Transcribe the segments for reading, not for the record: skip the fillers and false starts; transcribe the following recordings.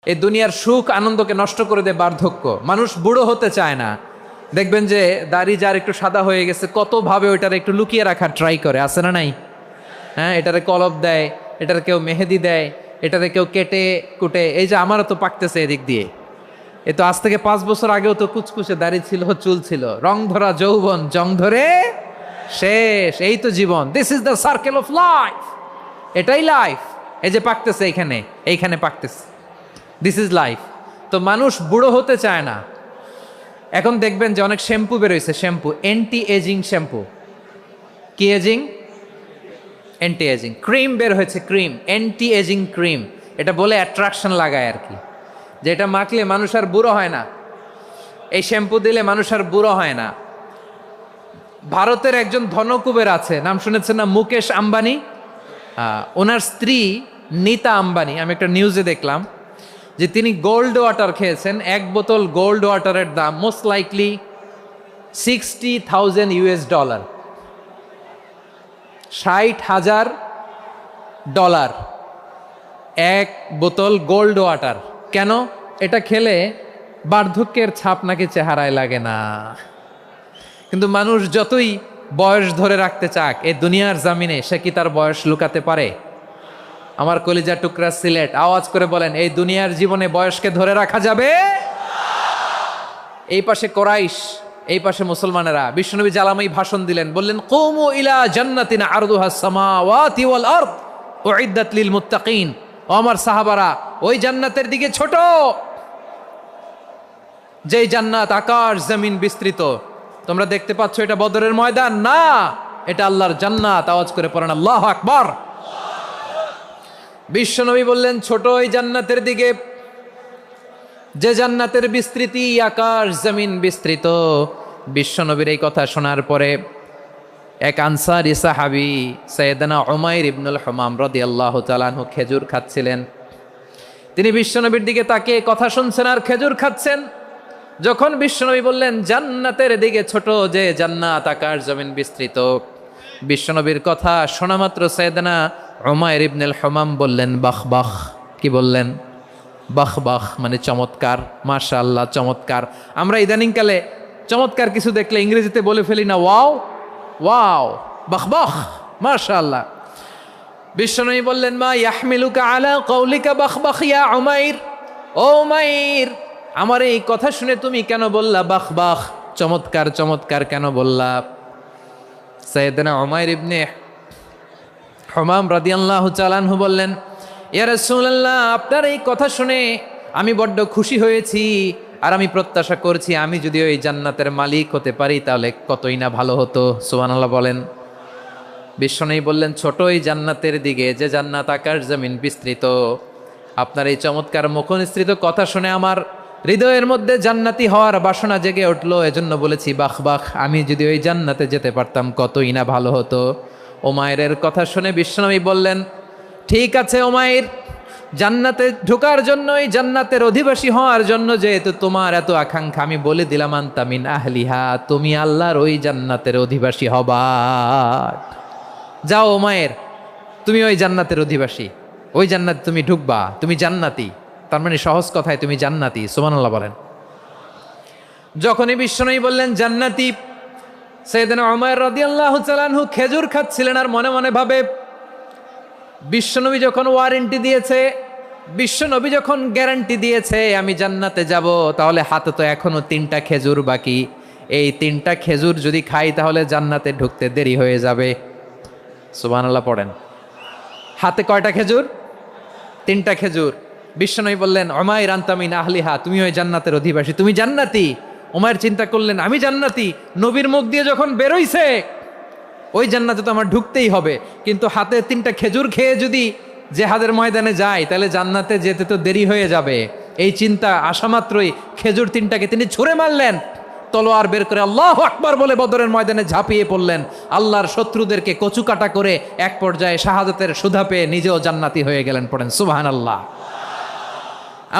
এই দুনিয়ার সুখ আনন্দকে নষ্ট করে দেয় বার্ধক্য। মানুষ বুড়ো হতে চায় না। দেখবেন যে দাড়ি যার একটু সাদা হয়ে গেছে কতভাবে ওইটারে একটু লুকিয়ে রাখার ট্রাই করে, আছে না নাই? হ্যাঁ, এটারে কলপ দেয়, এটারে কেউ মেহেদি দেয়, এটারে কেউ কেটে কুটে। এই যে আমারও তো পাকতেছে এদিক দিয়ে, এ তো আজ থেকে 5 বছর আগেও তো কুচকুচে দাড়ি ছিল, চুল ছিল, রং ধরা যৌবন জং ধরে শেষ। এই তো জীবন, this is the circle of life. এটাই লাইফ। এই যে পাকতেছে এইখানে পাকতেছে, দিস ইজ লাইফ। তো মানুষ বুড়ো হতে চায় না। এখন দেখবেন যে অনেক শ্যাম্পু বেরোইছে, শ্যাম্পু অ্যান্টি এজিং শ্যাম্পু। কি এজিং? Anti ageing. ক্রিম বের হয়েছে, ক্রিম অ্যান্টি এজিং ক্রিম। এটা বলে অ্যাট্রাকশন লাগায় আর কি, যে এটা মাখলে মানুষ আর বুড়ো হয় না, এই শ্যাম্পু দিলে মানুষ আর বুড়ো হয় না। ভারতের একজন ধনকুবের আছে, নাম শুনেছেন না? মুকেশ আম্বানি। ওনার স্ত্রী নীতা আম্বানি, আমি একটা নিউজে দেখলাম যে তিনি গোল্ড ওয়াটার খেয়েছেন। 1 বোতল গোল্ড ওয়াটারের দাম মোস্ট লাইকলি $60,000, $60,000 1 বোতল গোল্ড ওয়াটার। কেন? এটা খেলে বার্ধক্যের ছাপ নাকি চেহারায় লাগে না। কিন্তু মানুষ যতই বয়স ধরে রাখতে চাক এই দুনিয়ার জামিনে, সে কি তার বয়স লুকাতে পারে? আমার কলিজা টুকরা সিলেট, আওয়াজ করে বলেন, এই দুনিয়ার জীবনে বয়সকে ধরে রাখা যাবে? এই পাশে কোরাইশ, এই পাশে মুসলমানেরা। বিশ্বনবী জালামাই ভাষণ দিলেন, বললেন, কুমু ইলা জান্নাতিন আরদুহাস সামাওয়াতি ওয়াল আরদ উইদ্দাত লিল মুত্তাকিন। ও আমার সাহাবারা, ওই জান্নাতের দিকে ছোট, যেই জান্নাত আকাশ জমিন বিস্তৃত। তোমরা দেখতে পাচ্ছ এটা বদরের ময়দান না, এটা আল্লাহর জান্নাত। আওয়াজ করে পড়েন আল্লাহু আকবার। বিশ্বনবী বললেন, ছোট ওই জান্নাতের দিকে, যে জান্নাতের বিস্তৃতি আকাশ জমিন বিস্তৃত। বিশ্বনবীর এই কথা শোনার পরে এক আনসারী সাহাবী সাইয়েদনা উমাইর ইবনুল হুমাম রাদিয়াল্লাহু তাআলা আনহু খেজুর খাচ্ছিলেন। তিনি বিশ্বনবীর দিকে তাকিয়ে কথা শুনছেন আর খেজুর খাচ্ছেন। যখন বিশ্বনবী বললেন জান্নাতের দিকে ছোট, যে জান্নাত আকাশ জমিন বিস্তৃত, বিশ্বনবীর কথা শোনা মাত্র সাইয়েদনা উমাইর ইবনুল হুমাম বললেন বাহ বাহ। কি বললেন? বাহ বাহ, মানে চমৎকার, মাশাআল্লাহ, চমৎকার। আমরা ইদানিংকালে চমৎকার কিছু দেখলে ইংরেজিতে বলে ফেলি না, ওয়াও ওয়াও, বাহ বাহ, মাশাআল্লাহ। বিশ্বনবী বললেন, মা ইয়াহমিলুকা আলা কওলিকা বাহ বাহ ইয়া উমাইর। ও উমাইর, আমার এই কথা শুনে তুমি কেন বললা বাহ বাহ, চমৎকার চমৎকার কেন বললা? সাইয়েদনা উমাইর ইবনে হুমাম রাদিয়াল্লাহু তাআলা আনহু বললেন, ইয়া রাসূলুল্লাহ, আপনার এই কথা শুনে আমি বড্ড খুশি হয়েছি, আর আমি প্রত্যাশা করছি আমি যদি ওই জান্নাতের মালিক হতে পারি তাহলে কতই না ভালো হতো। সুবহানাল্লাহ বলেন। বিশ্বনবী বললেন, ছোট ওই জান্নাতের দিকে, যে জান্নাত আকাশ জমিন বিস্তৃত। আপনার এই চমৎকার মুখনিসৃত কথা শুনে আমার হৃদয়ের মধ্যে জান্নাতি হওয়ার বাসনা জেগে উঠলো, এজন্য বলেছি বাহ বাহ, আমি যদি ওই জান্নাতে যেতে পারতাম কতই না ভালো হতো। উমাইরের কথা শুনে বিশ্বনবী বললেন, ঠিক আছে উমাইর, জান্নাতে ঢোকার জন্য, এই জান্নাতের অধিবাসী হওয়ার জন্য যেহেতু তোমার এত আকাঙ্ক্ষা, আমি বলে দিলাম আনতা মিন আহলিহা, তুমি আল্লাহর ওই জান্নাতের অধিবাসী হবা। যাও উমাইর, তুমি ওই জান্নাতের অধিবাসী, ওই জান্নাতে তুমি ঢুকবা, তুমি জান্নাতি। তার মানে সহজ কথায় তুমি জান্নাতি। সুবহানাল্লাহ বলেন। যখনই বিশ্বনবী বললেন জান্নাতি, সাইয়েদনা উমাইর রাদিয়াল্লাহু তাআলা আনহু খেজুর খাচ্ছিলেন আর মনে মনে ভাবে, বিশ্বনবী যখন ওয়ারেন্টি দিয়েছে, বিশ্বনবী যখন গ্যারান্টি দিয়েছে আমি জান্নাতে যাব, তাহলে হাতে তো এখনো 3টা খেজুর বাকি। এই 3টা খেজুর যদি খাই তাহলে জান্নাতে ঢুকতে দেরি হয়ে যাবে। সুবহানাল্লাহ পড়েন। হাতে কয়টা খেজুর? 3টা খেজুর। বিশ্বনবী বললেন, উমাইর আনতা মিন আহলিহা, তুমি ওই জান্নাতের অধিবাসী, তুমি জান্নাতি। উমাইর চিন্তা করলেন, আমি জান্নাতি, নবীর মুখ দিয়ে যখন বেরোইছে ওই জান্নাতে তো আমার ঢুকতেই হবে, কিন্তু হাতে 3টা খেজুর খেয়ে যদি জেহাদের ময়দানে যাই তাহলে জান্নাতে যেতে তো দেরি হয়ে যাবে। এই চিন্তা আসা মাত্রই খেজুর 3টাকে তিনি ছুঁড়ে মারলেন, তলোয়ার বের করে আল্লাহু আকবার বলে বদরের ময়দানে ঝাঁপিয়ে পড়লেন। আল্লাহর শত্রুদেরকে কচুকাটা করে এক পর্যায়ে শাহাদাতের সুধা পেয়ে নিজেও জান্নাতি হয়ে গেলেন। পড়েন সুবহানাল্লাহ।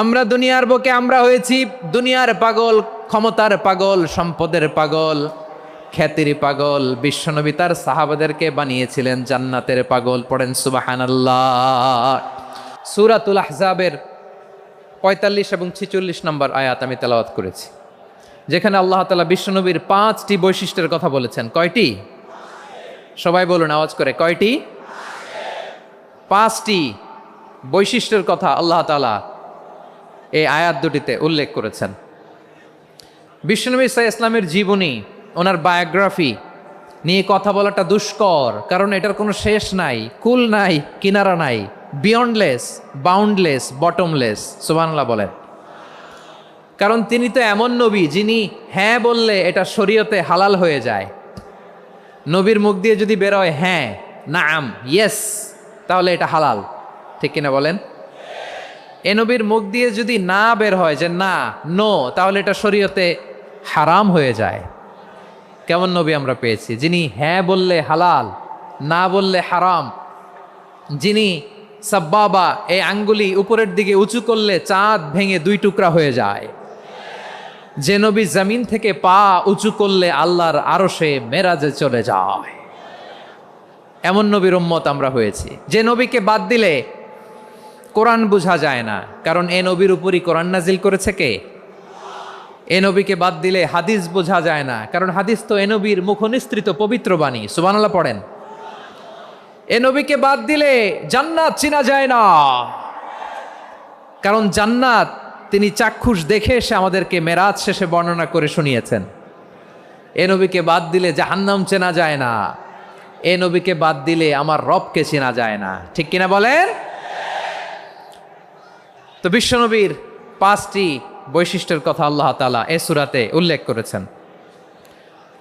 আমরা দুনিয়ার বুকে আমরা হয়েছি দুনিয়ার পাগল, ক্ষমতার পাগল, সম্পদের পাগল, খ্যাতির পাগল। বিশ্বনবী তার সাহাবাদেরকে বানিয়েছিলেন জান্নাতের পাগল। পড়েন সুবহানাল্লাহ। সূরাতুল আহজাবের 45 এবং 46 নম্বর আয়াত আমি তেলাওয়াত করেছি, যেখানে আল্লাহ তাআলা বিশ্বনবীর 5টি বৈশিষ্ট্যের কথা বলেছেন। কয়টি? সবাই বলুন আওয়াজ করে, কয়টি? 5টি বৈশিষ্ট্যের কথা আল্লাহ তাআলা এই আয়াত দুটিতে উল্লেখ করেছেন। বিশ্বনবী সাল্লাল্লাহু আলাইহি ইসলামের জীবনী, ওনার বায়োগ্রাফি নিয়ে কথা বলাটা দুষ্কর, কারণ এটার কোনো শেষ নাই, কুল নাই, কিনারা নাই, বিয়ন্ডলেস, বাউন্ডলেস, বটমলেস। সুবহানাল্লাহ বলেন। কারণ তিনি তো এমন নবী যিনি হ্যাঁ বললে এটা শরীয়তে হালাল হয়ে যায়। নবীর মুখ দিয়ে যদি বেরোয় হ্যাঁ, নাম, ইয়েস, তাহলে এটা হালাল। ঠিক কিনা বলেন? এ নবীর মুখ দিয়ে যদি না বের হয় যে না, নো, তাহলে এটা শরীয়তে হারাম হয়ে যায়। কেমন নবী আমরা পেয়েছি, যিনি হ্যাঁ বললে হালাল, না বললে হারাম, যিনি সাব্বাবা, এই আঙ্গুলি উপরের দিকে উঁচু করলে চাঁদ ভেঙে 2 টুকরা হয়ে যায়, যে নবী জমিন থেকে পা উঁচু করলে আল্লাহর আরশে মেরাজে চলে যায়, এমন নবীর উম্মত আমরা হয়েছি। যে নবীকে বাদ দিলে কোরআন বোঝা যায় না, কারণ এ নবীর উপরই কোরআন নাজিল করেছে কে? এ নবীকে বাদ দিলে হাদিস বোঝা যায় না, কারণ হাদিস তো এ নবীর মুখনিসৃত পবিত্র বাণী। সুবহানাল্লাহ পড়েন। এ নবীকে বাদ দিলে জান্নাত চিনা যায় না, কারণ জান্নাত তিনি চাক্ষুষ দেখে এসে আমাদেরকে মেরাজ শেষে বর্ণনা করে শুনিয়েছেন। এ নবীকে বাদ দিলে জাহান্নাম চেনা যায় না, এ নবীকে বাদ দিলে আমার রবকে চেনা যায় না। ঠিক কিনা বলেন? তো বিশ্বনবীর 5টি বৈশিষ্ট্যের কথা আল্লাহ তাআলা এই সূরাতে উল্লেখ করেছেন।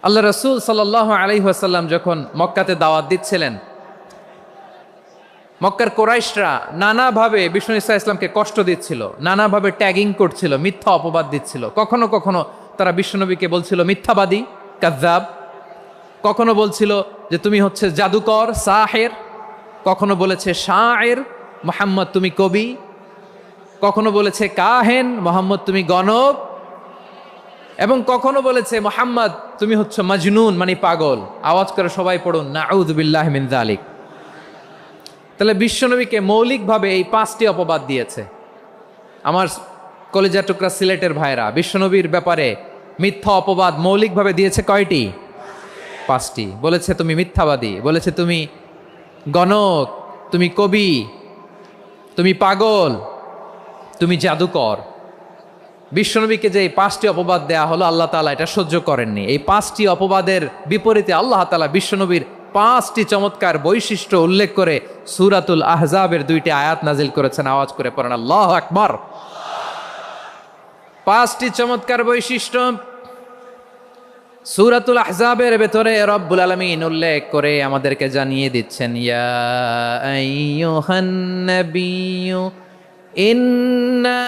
আল্লাহ রাসূল সাল্লাল্লাহু আলাইহি ওয়াসাল্লাম যখন মক্কাতে দাওয়াত দিচ্ছিলেন, মক্কার কোরাইশরা নানাভাবে বিষ্ণু ঈসা ইসলামকে কষ্ট দিচ্ছিল, নানাভাবে ট্যাগিং করছিল, মিথ্যা অপবাদ দিচ্ছিল। কখনো কখনো তারা বিশ্বনবীকে বলছিল মিথ্যাবাদী, কাযযাব। কখনো বলছিল যে তুমি হচ্ছে জাদুকর, সাহের। কখনো বলেছে শায়ের, মুহাম্মদ তুমি কবি। কখনো বলেছে কাহেন, মোহাম্মদ তুমি গণক। এবং কখনো বলেছে মুহাম্মদ তুমি হচ্ছে মাজনুন, মানে পাগল। আওয়াজ করে সবাই পড়ুন নাউযু বিল্লাহি মিন যালিক। তাহলে বিশ্বনবীকে মৌলিকভাবে এই 5টি অপবাদ দিয়েছে। আমার কলেজা টুকরা সিলেটের ভাইরা, বিশ্বনবীর ব্যাপারে মিথ্যা অপবাদ মৌলিকভাবে দিয়েছে কয়টি? 5টি। বলেছে তুমি মিথ্যাবাদী, বলেছে তুমি গণক, তুমি কবি, তুমি পাগল, তুমি জাদুকর। বিশ্বনবীকে যে এই 5টি অপবাদ দেয়া হলো, আল্লাহ তাআলা এটা সহ্য করেননি। এই 5টি অপবাদের বিপরীতে আল্লাহ তাআলা বিশ্বনবীর 5টি চমৎকার বৈশিষ্ট্য উল্লেখ করে সূরাতুল আহজাবের 2টি আয়াত নাজিল করেছেন। আওয়াজ করে পড়েন আল্লাহু আকবার। 5টি চমৎকার বৈশিষ্ট্য সূরাতুল আহজাবের ভেতরে রব্বুল আলামিন উল্লেখ করে আমাদেরকে জানিয়ে দিচ্ছেন, ইয়া আইয়ুহান নাবিয়্যু ইন্না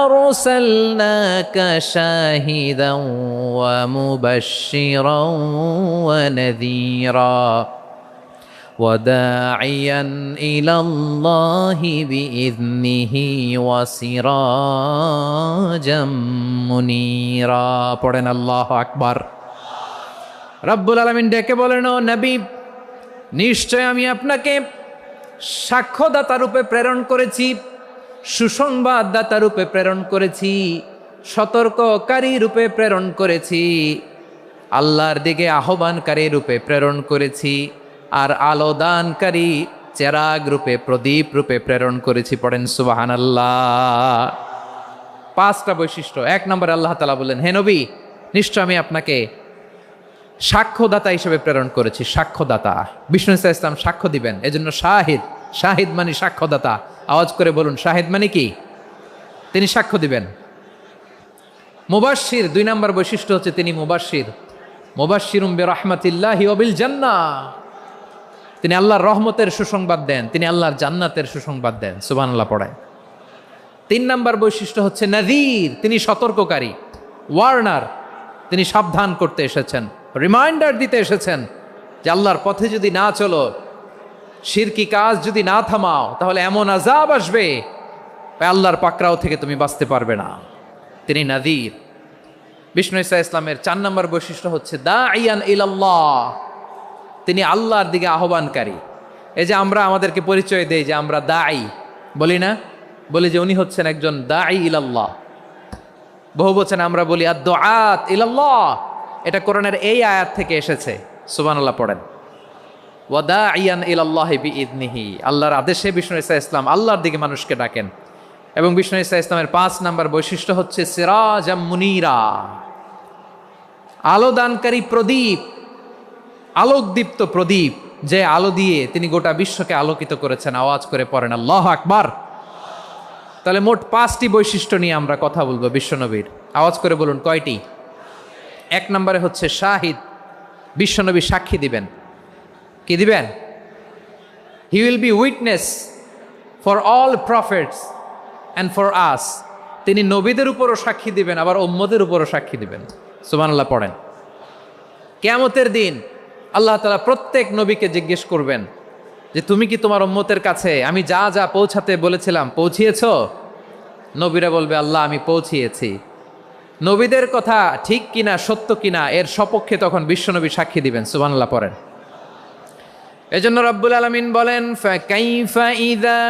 আরসালনাকা শাহিদান ওয়া মুবাশশিরান ওয়া নাযীরা ওয়া দাঈয়ান ইলাল্লাহি বিইذনিহি ওয়া সিরাজাম মুনীরা। পড়েন আল্লাহু আকবার। রব্বুল আলামিন ডেকে বলেন, ও নবী, নিশ্চয় আমি আপনাকে সাক্ষ্যদাতা রূপে প্রেরণ করেছি, সুসংবাদদাতা রূপে প্রেরণ করেছি, সতর্ককারী রূপে প্রেরণ করেছি, আল্লাহর দিকে আহ্বানকারী রূপে প্রেরণ করেছি, আর আলোদানকারী চেরাগ রূপে, প্রদীপ রূপে প্রেরণ করেছি। পড়েন সুবহানাল্লাহ। 5টা বৈশিষ্ট্য। 1 নম্বরে আল্লাহ তাআলা বললেন, হে নবী, নিশ্চয় আমি আপনাকে সাক্ষ্যদাতা হিসেবে প্রেরণ করেছি। সাক্ষ্যদাতা, বিষ্ণু ঈসা ইসলাম সাক্ষ্য দিবেন, এজন্য শাহিদ। শাহিদ মানে সাক্ষ্যদাতা। আওয়াজ করে বলুন, শাহিদ মানে কি? তিনি সাক্ষ্য দিবেন। মুবাশশির, 2 নম্বর বৈশিষ্ট্য হচ্ছে তিনি মুবাশশির। মুবাশশিরুম বিরহমাতিল্লাহি ওয়া বিল জান্নাহ। তিনি আল্লাহর রহমতের সুসংবাদ দেন, তিনি আল্লাহর জান্নাতের সুসংবাদ দেন। সুবহানাল্লাহ পড়েন। 3 নম্বর বৈশিষ্ট্য হচ্ছে নাযীর, তিনি সতর্ককারী, ওয়ার্নার। তিনি সাবধান করতে এসেছেন, রিমাইন্ডার দিতে এসেছেন যে আল্লাহর পথে যদি না চলো, শিরকি কাজ যদি না থামাও, তাহলে এমন আযাব আসবে আল্লাহর পাকড়াও থেকে তুমি বাঁচতে পারবে না। তিনি নাযীর। বিষ্ণু ঈসা ইসলামের 4 নম্বর বৈশিষ্ট্য হচ্ছে দাঈয়ান ইলাল্লাহ, তিনি আল্লাহর দিকে আহ্বানকারী। এই যে আমরা আমাদেরকে পরিচয় দেই যে আমরা দাঈ, বলি না বলি যে উনি হচ্ছেন একজন দাঈ ইলাল্লাহ। বহু বচনে আমরা বলি আদ-দুআত ইলাল্লাহ। এটা কোরআনের এই আয়াত থেকে এসেছে। সুবহানাল্লাহ পড়েন। ওয়া দাঈয়ান ইলাল্লাহি বিইذনিহি, আল্লাহর আদেশে বিষ্ণু ঈসা ইসলাম আল্লাহর দিকে মানুষকে ডাকেন। এবং বিষ্ণু ঈসা ইসলামের 5 নাম্বার বৈশিষ্ট্য হচ্ছে সিরাজাম মুনীরা, আলোদানকারী প্রদীপ, আলোকদীপ্ত প্রদীপ, যে আলো দিয়ে তিনি গোটা বিশ্বকে আলোকিত করেছেন। আওয়াজ করে পড়েন আল্লাহু আকবার। তাহলে মোট 5টি বৈশিষ্ট্য নিয়ে আমরা কথা বলবো বিশ্বনবীর। আওয়াজ করে বলুন কয়টি? 1 নম্বরে হচ্ছে শাহিদ, বিশ্বনবী সাক্ষী দিবেন। কি দিবেন? He will be witness for all prophets and for us. তিনি নবীদের উপরও সাক্ষী দিবেন, আবার উম্মতের উপরও সাক্ষী দিবেন। সুবহানাল্লাহ পড়েন। কিয়ামতের দিন আল্লাহ তাআলা প্রত্যেক নবীকে জিজ্ঞেস করবেন যে তুমি কি তোমার উম্মতের কাছে আমি যা যা পৌঁছাতে বলেছিলাম পৌঁছিয়েছো? নবীরা বলবে আল্লাহ আমি পৌঁছিয়েছি। নবীদের কথা ঠিক কিনা, সত্য কিনা, এর সপক্ষে তখন বিশ্বনবী সাক্ষী দিবেন। সুবহানাল্লাহ পড়েন। এজন্য রব্বুল আলামিন বলেন ফাকাইফা ইযা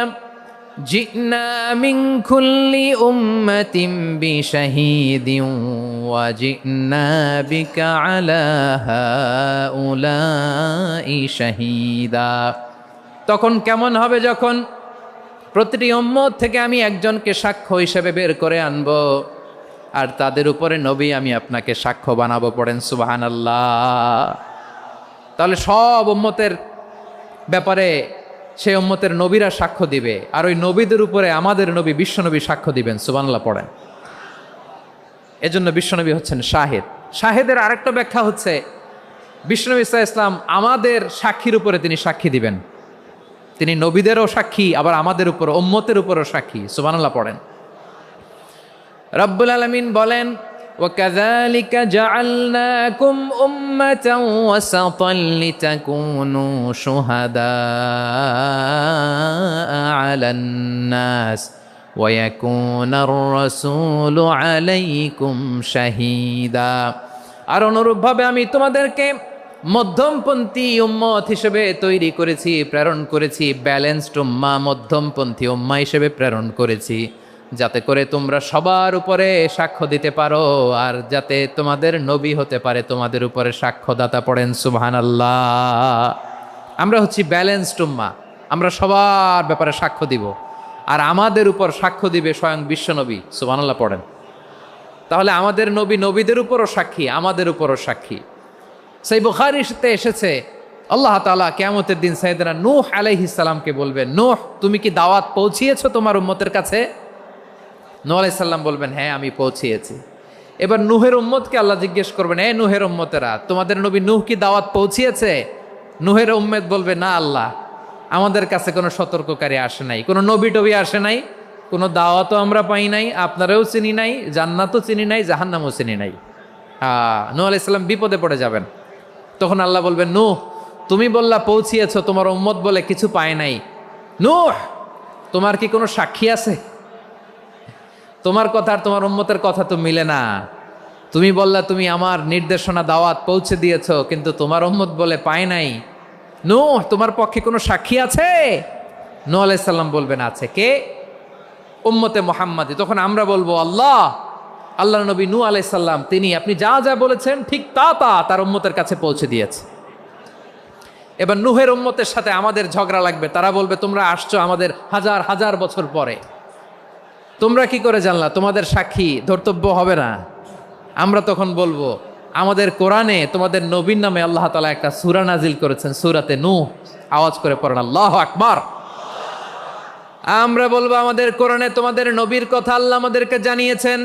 জিনা মিন কুল্লি উম্মাতিন বিশাহীদিন ওয়া জিনা বিকা আলা হাউলাই শাহীদা। তখন কেমন হবে যখন প্রতিটি উম্মত থেকে আমি একজনকে সাক্ষ্য হিসেবে বের করে আনব, আর তাদের উপরে নবী আমি আপনাকে সাক্ষ্য বানাবো। পড়েন সুবহানাল্লাহ। তাহলে সব উম্মতের ব্যাপারে সেই উম্মতের নবীরা সাক্ষ্য দিবে, আর ওই নবীদের উপরে আমাদের নবী বিশ্বনবী সাক্ষ্য দিবেন। সুবহানাল্লাহ পড়েন। এজন্য বিশ্বনবী হচ্ছেন শাহেদ। শাহেদের আরেকটা ব্যাখ্যা হচ্ছে বিশ্বনবী সাল্লাল্লাহু আলাইহি ওয়াসাল্লাম আমাদের সাক্ষীর উপরে তিনি সাক্ষী দিবেন। তিনি নবীদেরও সাক্ষী, আবার আমাদের উপর উম্মতের উপরও সাক্ষী। সুবহানাল্লাহ পড়েন। রব্বুল আলামিন বলেন وَكَذَلِكَ جَعَلْنَاكُمْ أُمَّةً وَسَطًا لِتَكُونُوا شُهَدَاءَ عَلَى النَّاسِ وَيَكُونَ الرَّسُولُ عَلَيْكُمْ شَهِيدًا। আর অনুরূপভাবে আমি তোমাদেরকে মধ্যমপন্থী উম্মত হিসেবে তৈরি করেছি, প্রেরণ করেছি। ব্যালেন্সড উম্মাহ, মধ্যমপন্থী উম্মাহ হিসেবে প্রেরণ করেছি, যাতে করে তোমরা সবার উপরে সাক্ষ্য দিতে পারো, আর যাতে তোমাদের নবী হতে পারে তোমাদের উপরে সাক্ষ্যদাতা। পড়েন সুবহানাল্লাহ। আমরা হচ্ছি ব্যালেন্সড উম্মাহ, আমরা সবার ব্যাপারে সাক্ষ্য দিব, আর আমাদের উপর সাক্ষ্য দিবে স্বয়ং বিশ্বনবী। সুবহানাল্লাহ পড়েন। তাহলে আমাদের নবী নবীদের উপরও সাক্ষী, আমাদের উপরও সাক্ষী। সেই বুখারীতে এসেছে আল্লাহ তাআলা কিয়ামতের দিন সাইয়েদনা নূহ আলাইহিস সালামকে বলবেন, নূহ তুমি কি দাওয়াত পৌঁছিয়েছো তোমার উম্মতের কাছে? নূহ আলাইহিস সালাম বলবেন হ্যাঁ আমি পৌঁছিয়েছি। এবার নূহের উম্মতকে আল্লাহ জিজ্ঞেস করবেন, এ নূহের উম্মতেরা তোমাদের নবী নূহ কি দাওয়াত পৌঁছিয়েছে? নূহের উম্মত বলবে না আল্লাহ, আমাদের কাছে কোনো সতর্ককারী আসে নাই, কোনো নবী টবি আসে নাই, কোনো দাওয়াতও আমরা পাই নাই, আপনারাও চিনি নাই, জান্নাতও চিনি নাই, জাহান্নামও চিনি নাই। নূহ আলাইহিস সালাম বিপদে পড়ে যাবেন। তখন আল্লাহ বলবেন নূহ তুমি বললা পৌঁছিয়েছো, তোমার উম্মত বলে কিছু পায় নাই। নূহ তোমার কি কোনো সাক্ষী আছে? তোমার কথা আর তোমার উম্মতের কথা তো মিলে না। তুমি বললা তুমি আমার নির্দেশনা দাওয়াত পৌঁছে দিয়েছো, কিন্তু তোমার উম্মত বলে পায় নাই। নূহ তোমার পক্ষে কোনো সাক্ষী আছে? নূহ আলাইহিস সালাম বলবেন আছে। কে? উম্মতে মুহাম্মাদি। তখন আমরা বলবো আল্লাহ, আল্লাহর নবী নূহ আলাইহিস সালাম তিনি আপনি যা যা বলেছেন ঠিক তা তা তার উম্মতের কাছে পৌঁছে দিয়েছে। এবার নূহের উম্মতের সাথে আমাদের ঝগড়া লাগবে। তারা বলবে তোমরা আসছো আমাদের হাজার হাজার বছর পরে, তোমরা কি করে জানলা? তোমাদের সাক্ষী ধর্তব্য হবে না? আমরা তখন বলবো আমাদের কোরআনে তোমাদের নবীর নামে আল্লাহ তাআলা একটা সূরা নাজিল করেছেন, সূরাতে নূহ। আওয়াজ করে পড়েন আল্লাহু আকবার। আমরা বলবো আমাদের কোরআনে তোমাদের নবীর কথা আল্লাহ আমাদেরকে জানিয়েছেন,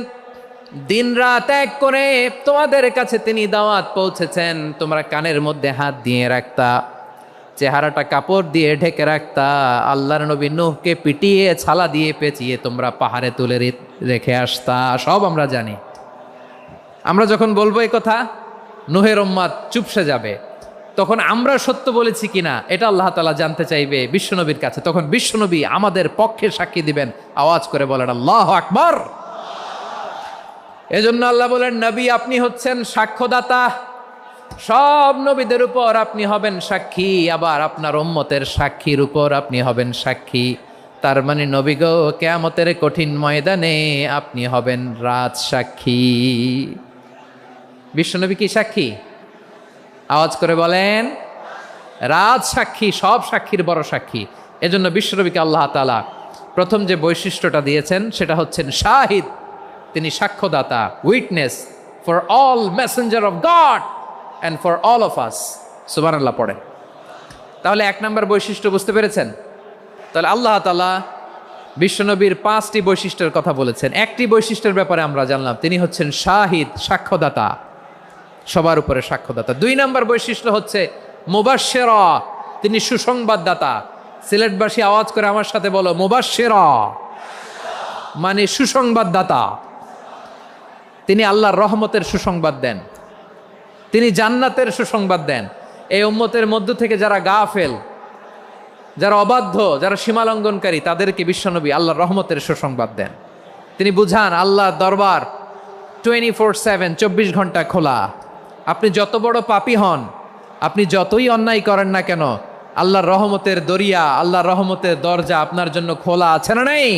দিন রাত এক করে তোমাদের কাছে তিনি দাওয়াত পৌঁছেছেন। তোমরা কানের মধ্যে হাত দিয়ে রাখতা, চেহারাটা কাপড় দিয়ে ঢেকে রাখতা, আল্লাহর নবী নূহকে পিটিয়ে ছালা দিয়ে পেঁচিয়ে তোমরা পাহাড়ে তুলে রেখে আসতা। সব আমরা জানি। আমরা যখন বলবো এই কথা, নূহের উম্মত চুপসে যাবে। তখন আমরা সত্য বলেছি কিনা এটা আল্লাহ তাআলা জানতে চাইবে বিশ্বনবীর কাছে। তখন বিশ্বনবী আমাদের পক্ষে সাক্ষী দিবেন। আওয়াজ করে বলেন আল্লাহু আকবার। এজন্য আল্লাহ বলেন নবী আপনি হচ্ছেন সাক্ষ্যদাতা, সব নবীদের উপর আপনি হবেন সাক্ষী, আবার আপনার উম্মতের সাক্ষীর উপর আপনি হবেন সাক্ষী। তার মানে নবী গো, কিয়ামতের কঠিন ময়দানে আপনি হবেন রাজ সাক্ষী। বিশ্বনবী কি সাক্ষী? আওয়াজ করে বলেন, রাজ সাক্ষী, সব সাক্ষীর বড় সাক্ষী। এজন্য বিশ্বনবীকে আল্লাহ তাআলা প্রথম যে বৈশিষ্ট্যটা দিয়েছেন সেটা হচ্ছেন শাহিদ। তিনি সাক্ষ্যদাতা, witness for all messenger of God and for all of us. সুবহানাল্লাহ পড়ে। তাহলে এক নম্বর বৈশিষ্ট্য বুঝতে পেরেছেন? তাহলে আল্লাহ তাআলা বিশ্বনবীর 5টি বৈশিষ্ট্যের কথা বলেছেন। একটি বৈশিষ্ট্যের ব্যাপারে আমরা জানলাম, তিনি হচ্ছেন শাহিদ, সাক্ষ্যদাতা, সবার উপরে সাক্ষ্যদাতা। 2 নম্বর বৈশিষ্ট্য হচ্ছে মুবাশশিরা, তিনি সুসংবাদদাতা। সিলেটবাসী আওয়াজ করে আমার সাথে বলো, মুবাশশিরা মানে সুসংবাদদাতা। তিনি আল্লাহর রহমতের সুসংবাদ দেন, তিনি জান্নাতের সুসংবাদ দেন। এই উম্মতের মধ্য থেকে যারা গাফেল, যারা অবাধ্য, যারা সীমালঙ্ঘনকারী, তাদেরকে বিশ্বনবী আল্লাহর রহমতের সুসংবাদ দেন। তিনি বুঝান আল্লাহর দরবার 24/7, 24 ঘন্টা খোলা। আপনি যত বড় পাপী হন, আপনি যতই অন্যায় করেন না কেন, আল্লাহর রহমতের দরিয়া, আল্লাহর রহমতের দরজা আপনার জন্য খোলা আছে না নেই?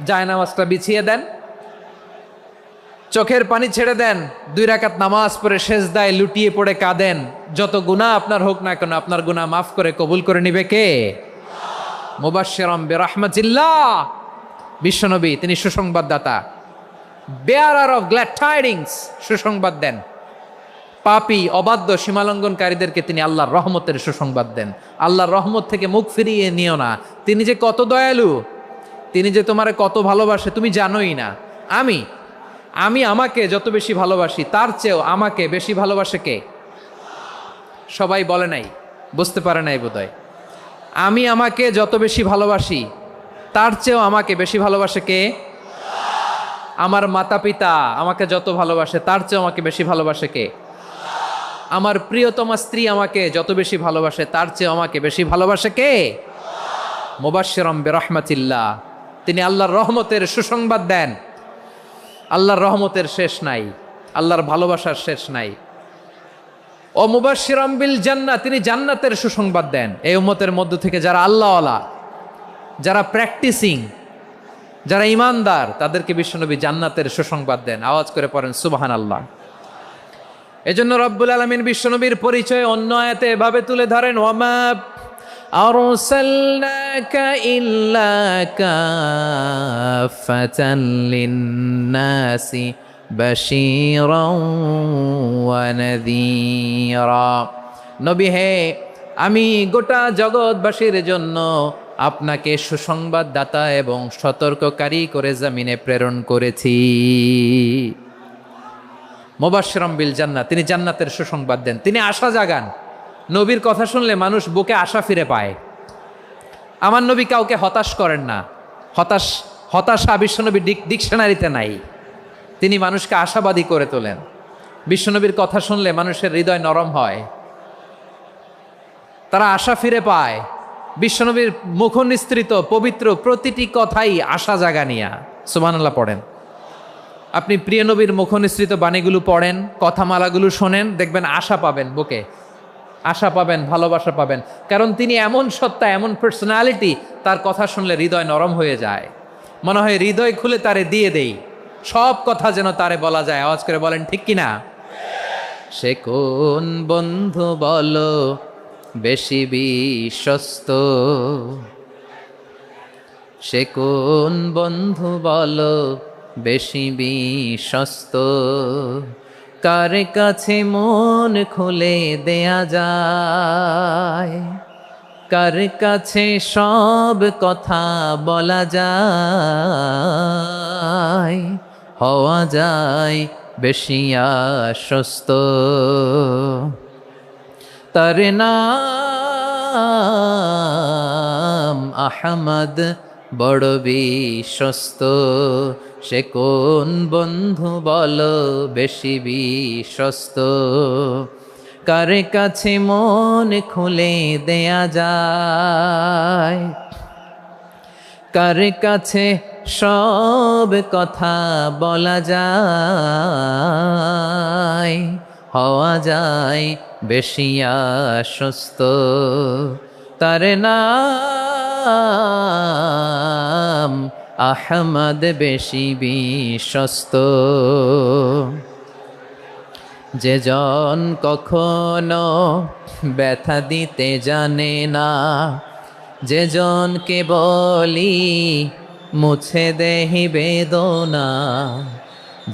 জায়নামাজটা বিছিয়ে দেন, চোখের পানি ছেড়ে দেন, 2 রাকাত নামাজ পড়ে সেজদায় লুটিয়ে পড়ে কাঁদেন। যত গুনাহ আপনার হোক না কেন, আপনার গুনাহ মাফ করে কবুল করে নিবে কে? মুবাশশিরাম বিরাহমাতিল্লাহ। বিশ্বনবী তিনি সুসংবাদদাতা, বেয়ারার অফ গ্ল্যাড টাইডিংস, সুসংবাদ দেন। পাপী, অবাধ্য, সীমালঙ্ঘনকারীদেরকে তিনি আল্লাহর রহমতের সুসংবাদ দেন। আল্লাহর রহমত থেকে মুখ ফিরিয়ে নিও না। তিনি যে কত দয়ালু, তিনি যে তোমারে কত ভালোবাসে তুমি জানোই না। আমি আমাকে যত বেশি ভালোবাসি, তার চেয়েও আমাকে বেশি ভালোবাসে কে? সবাই বলে নাই, বুঝতে পারে নাই বোধহয়। আমি আমাকে যত বেশি ভালোবাসি, তার চেয়েও আমাকে বেশি ভালোবাসে কে? আমার মাতা পিতা আমাকে যত ভালোবাসে, তার চেয়েও আমাকে বেশি ভালোবাসে কে? আমার প্রিয়তমা স্ত্রী আমাকে যত বেশি ভালোবাসে, তার চেয়েও আমাকে বেশি ভালোবাসে কে? মুবাশশিরাম বিরাহমাতিল্লাহ, তিনি আল্লাহর রহমতের সুসংবাদ দেন। আল্লাহর রহমতের শেষ নাই, আল্লাহর ভালোবাসার শেষ নাই। ও মুবাশশিরাম বিল জান্নাহ, তিনি জান্নাতের সুসংবাদ দেন। এই উম্মতের মধ্য থেকে যারা আল্লাহওয়ালা, যারা প্র্যাকটিসিং, যারা ইমানদার, তাদেরকে বিশ্বনবী জান্নাতের সুসংবাদ দেন। আওয়াজ করে পড়েন সুবহানাল্লাহ। এজন্য রব্বুল আলামিন বিশ্বনবীর পরিচয় অন্য আয়াতে এভাবে তুলে ধরেন, ওয়ামা আরসালনাকা ইল্লা কাফাতান লিন্নাসি বাশীরাও ওয়া নাযীরা। নবী হে, আমি গোটা জগৎবাসীর জন্য আপনাকে সুসংবাদদাতা এবং সতর্ককারী করে জমিনে প্রেরণ করেছি। মুবাশশিরাম বিল জান্নাহ, তিনি জান্নাতের সুসংবাদ দেন, তিনি আশা জাগান। নবীর কথা শুনলে মানুষ বুকে আশা ফিরে পায়। আমার নবী কাউকে হতাশ করেন না। হতাশা বিশ্বনবীর ডিকশনারিতে নাই। তিনি মানুষকে আশাবাদী করে তোলেন। বিশ্বনবীর কথা শুনলে মানুষের হৃদয় নরম হয়, তারা আশা ফিরে পায়। বিশ্বনবীর মুখ নিঃসৃত পবিত্র প্রতিটি কথাই আশা জাগানিয়া। সুবহানাল্লাহ পড়েন। আপনি প্রিয় নবীর মুখ নিঃসৃত বাণীগুলো পড়েন, কথামালাগুলো শোনেন, দেখবেন আশা পাবেন, বুকে আশা পাবেন, ভালোবাসা পাবেন। কারণ তিনি এমন সত্তা, এমন পার্সোনালিটি, তার কথা শুনলে হৃদয় নরম হয়ে যায়। মনে হয় হৃদয় খুলে তারে দিয়ে দেই, সব কথা যেন তারে বলা যায়। আওয়াজ করে বলেন ঠিক কিনা? সে কোন বন্ধু বলো বেশি বিশ্বস্ত, সে কোন বন্ধু বলো বেশি বিশ্বস্ত, কার কাছে মন খুলে দেয়া যায়, কার কাছে সব কথা বলা যায়, হওয়া যায় বেশি আশ্বস্ত। তার নাম আহমদ, বড় বিশ্বস্ত। সে কোন বন্ধু বলো বেশি বিশ্বস্ত, কার কাছে মন খুলে দেয়া যায়, কার কাছে সব কথা বলা যায়, হওয়া যায় বেশি আশ্বস্ত। তার নাম নাম আহমদ বেশি বিশ্বস্ত। যে জন কখনো ব্যথা দিতে জানে না, যে জনকে বলি মুছে দেহি বেদনা,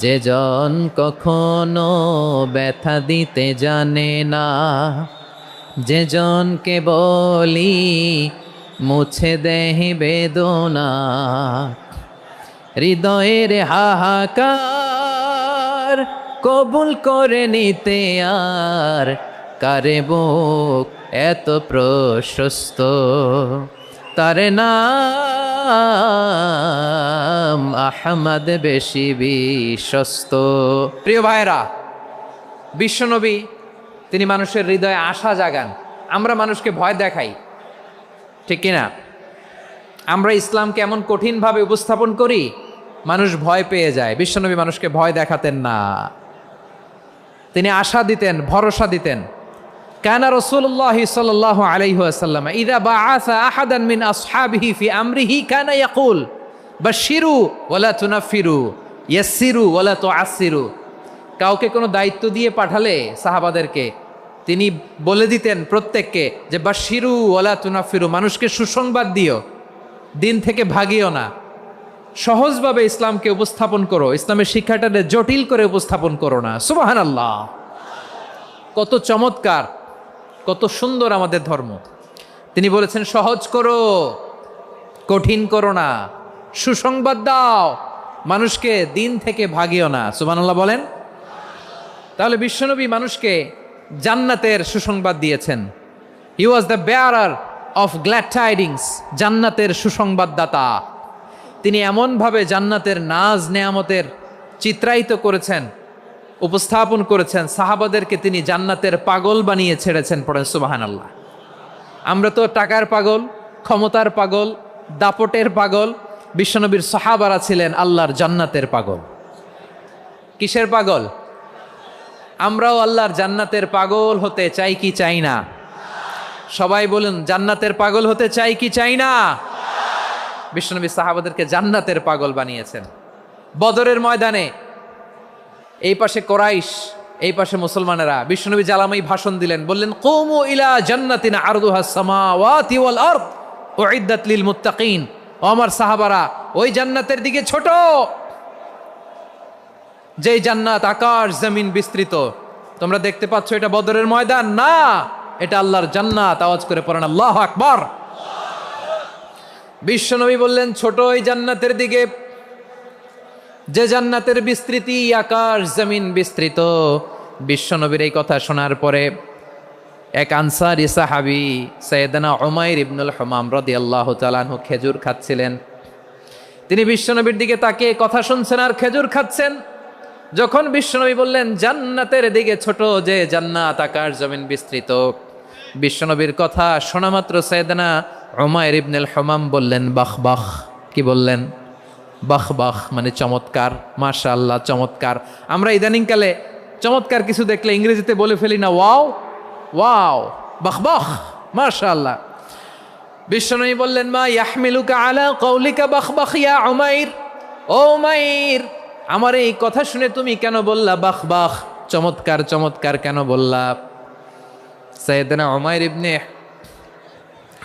যে জন কখনো ব্যথা দিতে জানে না, যে জনকে বলি মুছে দেহি বেদনা, হৃদয়ের হাহাকার কবুল করে নিতে আর কারে বুক এত প্রশস্ত। তার নাম আহমদ বেশি বিশ্বস্ত। প্রিয় ভাইরা, বিশ্বনবী তিনি মানুষের হৃদয়ে আশা জাগান। আমরা মানুষকে ভয় দেখাই, ঠিক কিনা? আমরা ইসলামকে এমন কঠিনভাবে উপস্থাপন করি, মানুষ ভয় পেয়ে যায়। বিশ্বনবী মানুষকে ভয় দেখাতেন না, তিনি আশা দিতেন, ভরসা দিতেন। কানা রাসূলুল্লাহ সাল্লাল্লাহু আলাইহি ওয়াসাল্লাম ইযা বাআসা আহাদান মিন আসহাবিহি ফি আমরিহি কানা ইয়াকুল বাশশিরু ওয়ালা তুনাফিরু ইয়াসসিরু ওয়ালা তুআসসিরু। কাউকে কোনো দায়িত্ব দিয়ে পাঠালে সাহাবাদেরকে তিনি বলে দিতেন প্রত্যেককে যে বাশশিরু ওয়ালা তুনাফিরু, মানুষকে সুসংবাদ দিও, দিন থেকে ভাগিও না, সহজভাবে ইসলামকে উপস্থাপন করো, ইসলামের শিক্ষাটাকে জটিল করে উপস্থাপন করো না। সুবহানাল্লাহ, কত চমৎকার, কত সুন্দর আমাদের ধর্ম। তিনি বলেছেন সহজ করো, কঠিন করো না, সুসংবাদ দাও, মানুষকে দিন থেকে ভাগিও না। সুবহানাল্লাহ বলেন। তাহলে বিশ্বনবী মানুষকে জান্নাতের সুসংবাদ দিয়েছেন। He was the bearer of glad tidings, জান্নাতের সুসংবাদদাতা। তিনি এমনভাবে জান্নাতের নাজ নেয়ামতের চিত্রায়িত করেছেন, উপস্থাপন করেছেন, সাহাবাদেরকে তিনি জান্নাতের পাগল বানিয়ে ছেড়েছেন। পড়েন সুবহানাল্লাহ। আমরা তো টাকার পাগল, ক্ষমতার পাগল, দাপটের পাগল। বিশ্বনবীর সাহাবারা ছিলেন আল্লাহর জান্নাতের পাগল। কিসের পাগল? আমরাও আল্লাহর জান্নাতের পাগল হতে চাই কি চাই না? সবাই বলুন, জান্নাতের পাগল হতে চাই কি চাই না? বিশ্বনবী সাহাবাদেরকে জান্নাতের পাগল বানিয়েছেন। বদরের ময়দানে এই পাশে কোরাইশ, এই পাশে মুসলমানেরা, বিশ্বনবী জ্বালামাই ভাষণ দিলেন, বললেন কুমু ইলা জান্নাতিন আরদুহাস সামাওয়াতি ওয়াল আরদ উইদ্দাত লিল মুত্তাকিন। ও আমার সাহাবারা, ওই জান্নাতের দিকে ছোট, যেই জান্নাত আকাশ জমিন বিস্তৃত। তোমরা দেখতে পাচ্ছ এটা বদরের ময়দান না, এটা আল্লাহর জান্নাত। আওয়াজ করে পড়েন আল্লাহু আকবার। বিশ্বনবী বললেন ছোট ওই জান্নাতের দিকে, যে জান্নাতের বিস্তৃতি আকাশ জমিন বিস্তৃত। বিশ্বনবীর এই কথা শোনার পরে এক আনসারী সাহাবী সাইয়েদনা উমাইর ইবনুল হুমাম রাদিয়াল্লাহু তাআলা আনহু খেজুর খাচ্ছিলেন। তিনি বিশ্বনবীর দিকে তাকিয়ে কথা শুনছেন আর খেজুর খাচ্ছেন। যখন বিশ্বনবী বললেন জান্নাতের দিকে ছোট, যে জান্নাত আকাশ জমিন বিস্তৃত, বিশ্বনবীর কথা শোনা মাত্র সাইয়েদনা উমাইর ইবনুল হুমাম বললেন বাহ বাহ। কি বললেন? বাহ বাহ, মানে চমৎকার, মাশাআল্লাহ, চমৎকার। আমরা ইদানিংকালে চমৎকার কিছু দেখলে ইংরেজিতে বলে ফেলি না, ওয়াও ওয়াও, বাহ বাহ, মাশাআল্লাহ। বিশ্বনবী বললেন মা ইয়াহমিলুকা আলা কওলিকা বাহ বাহ ইয়া উমাইর। ও উমাইর, আমার এই কথা শুনে তুমি কেন বললা বাহ বাহ, চমৎকার চমৎকার কেন বললা? সাইয়েদনা উমাইর ইবনে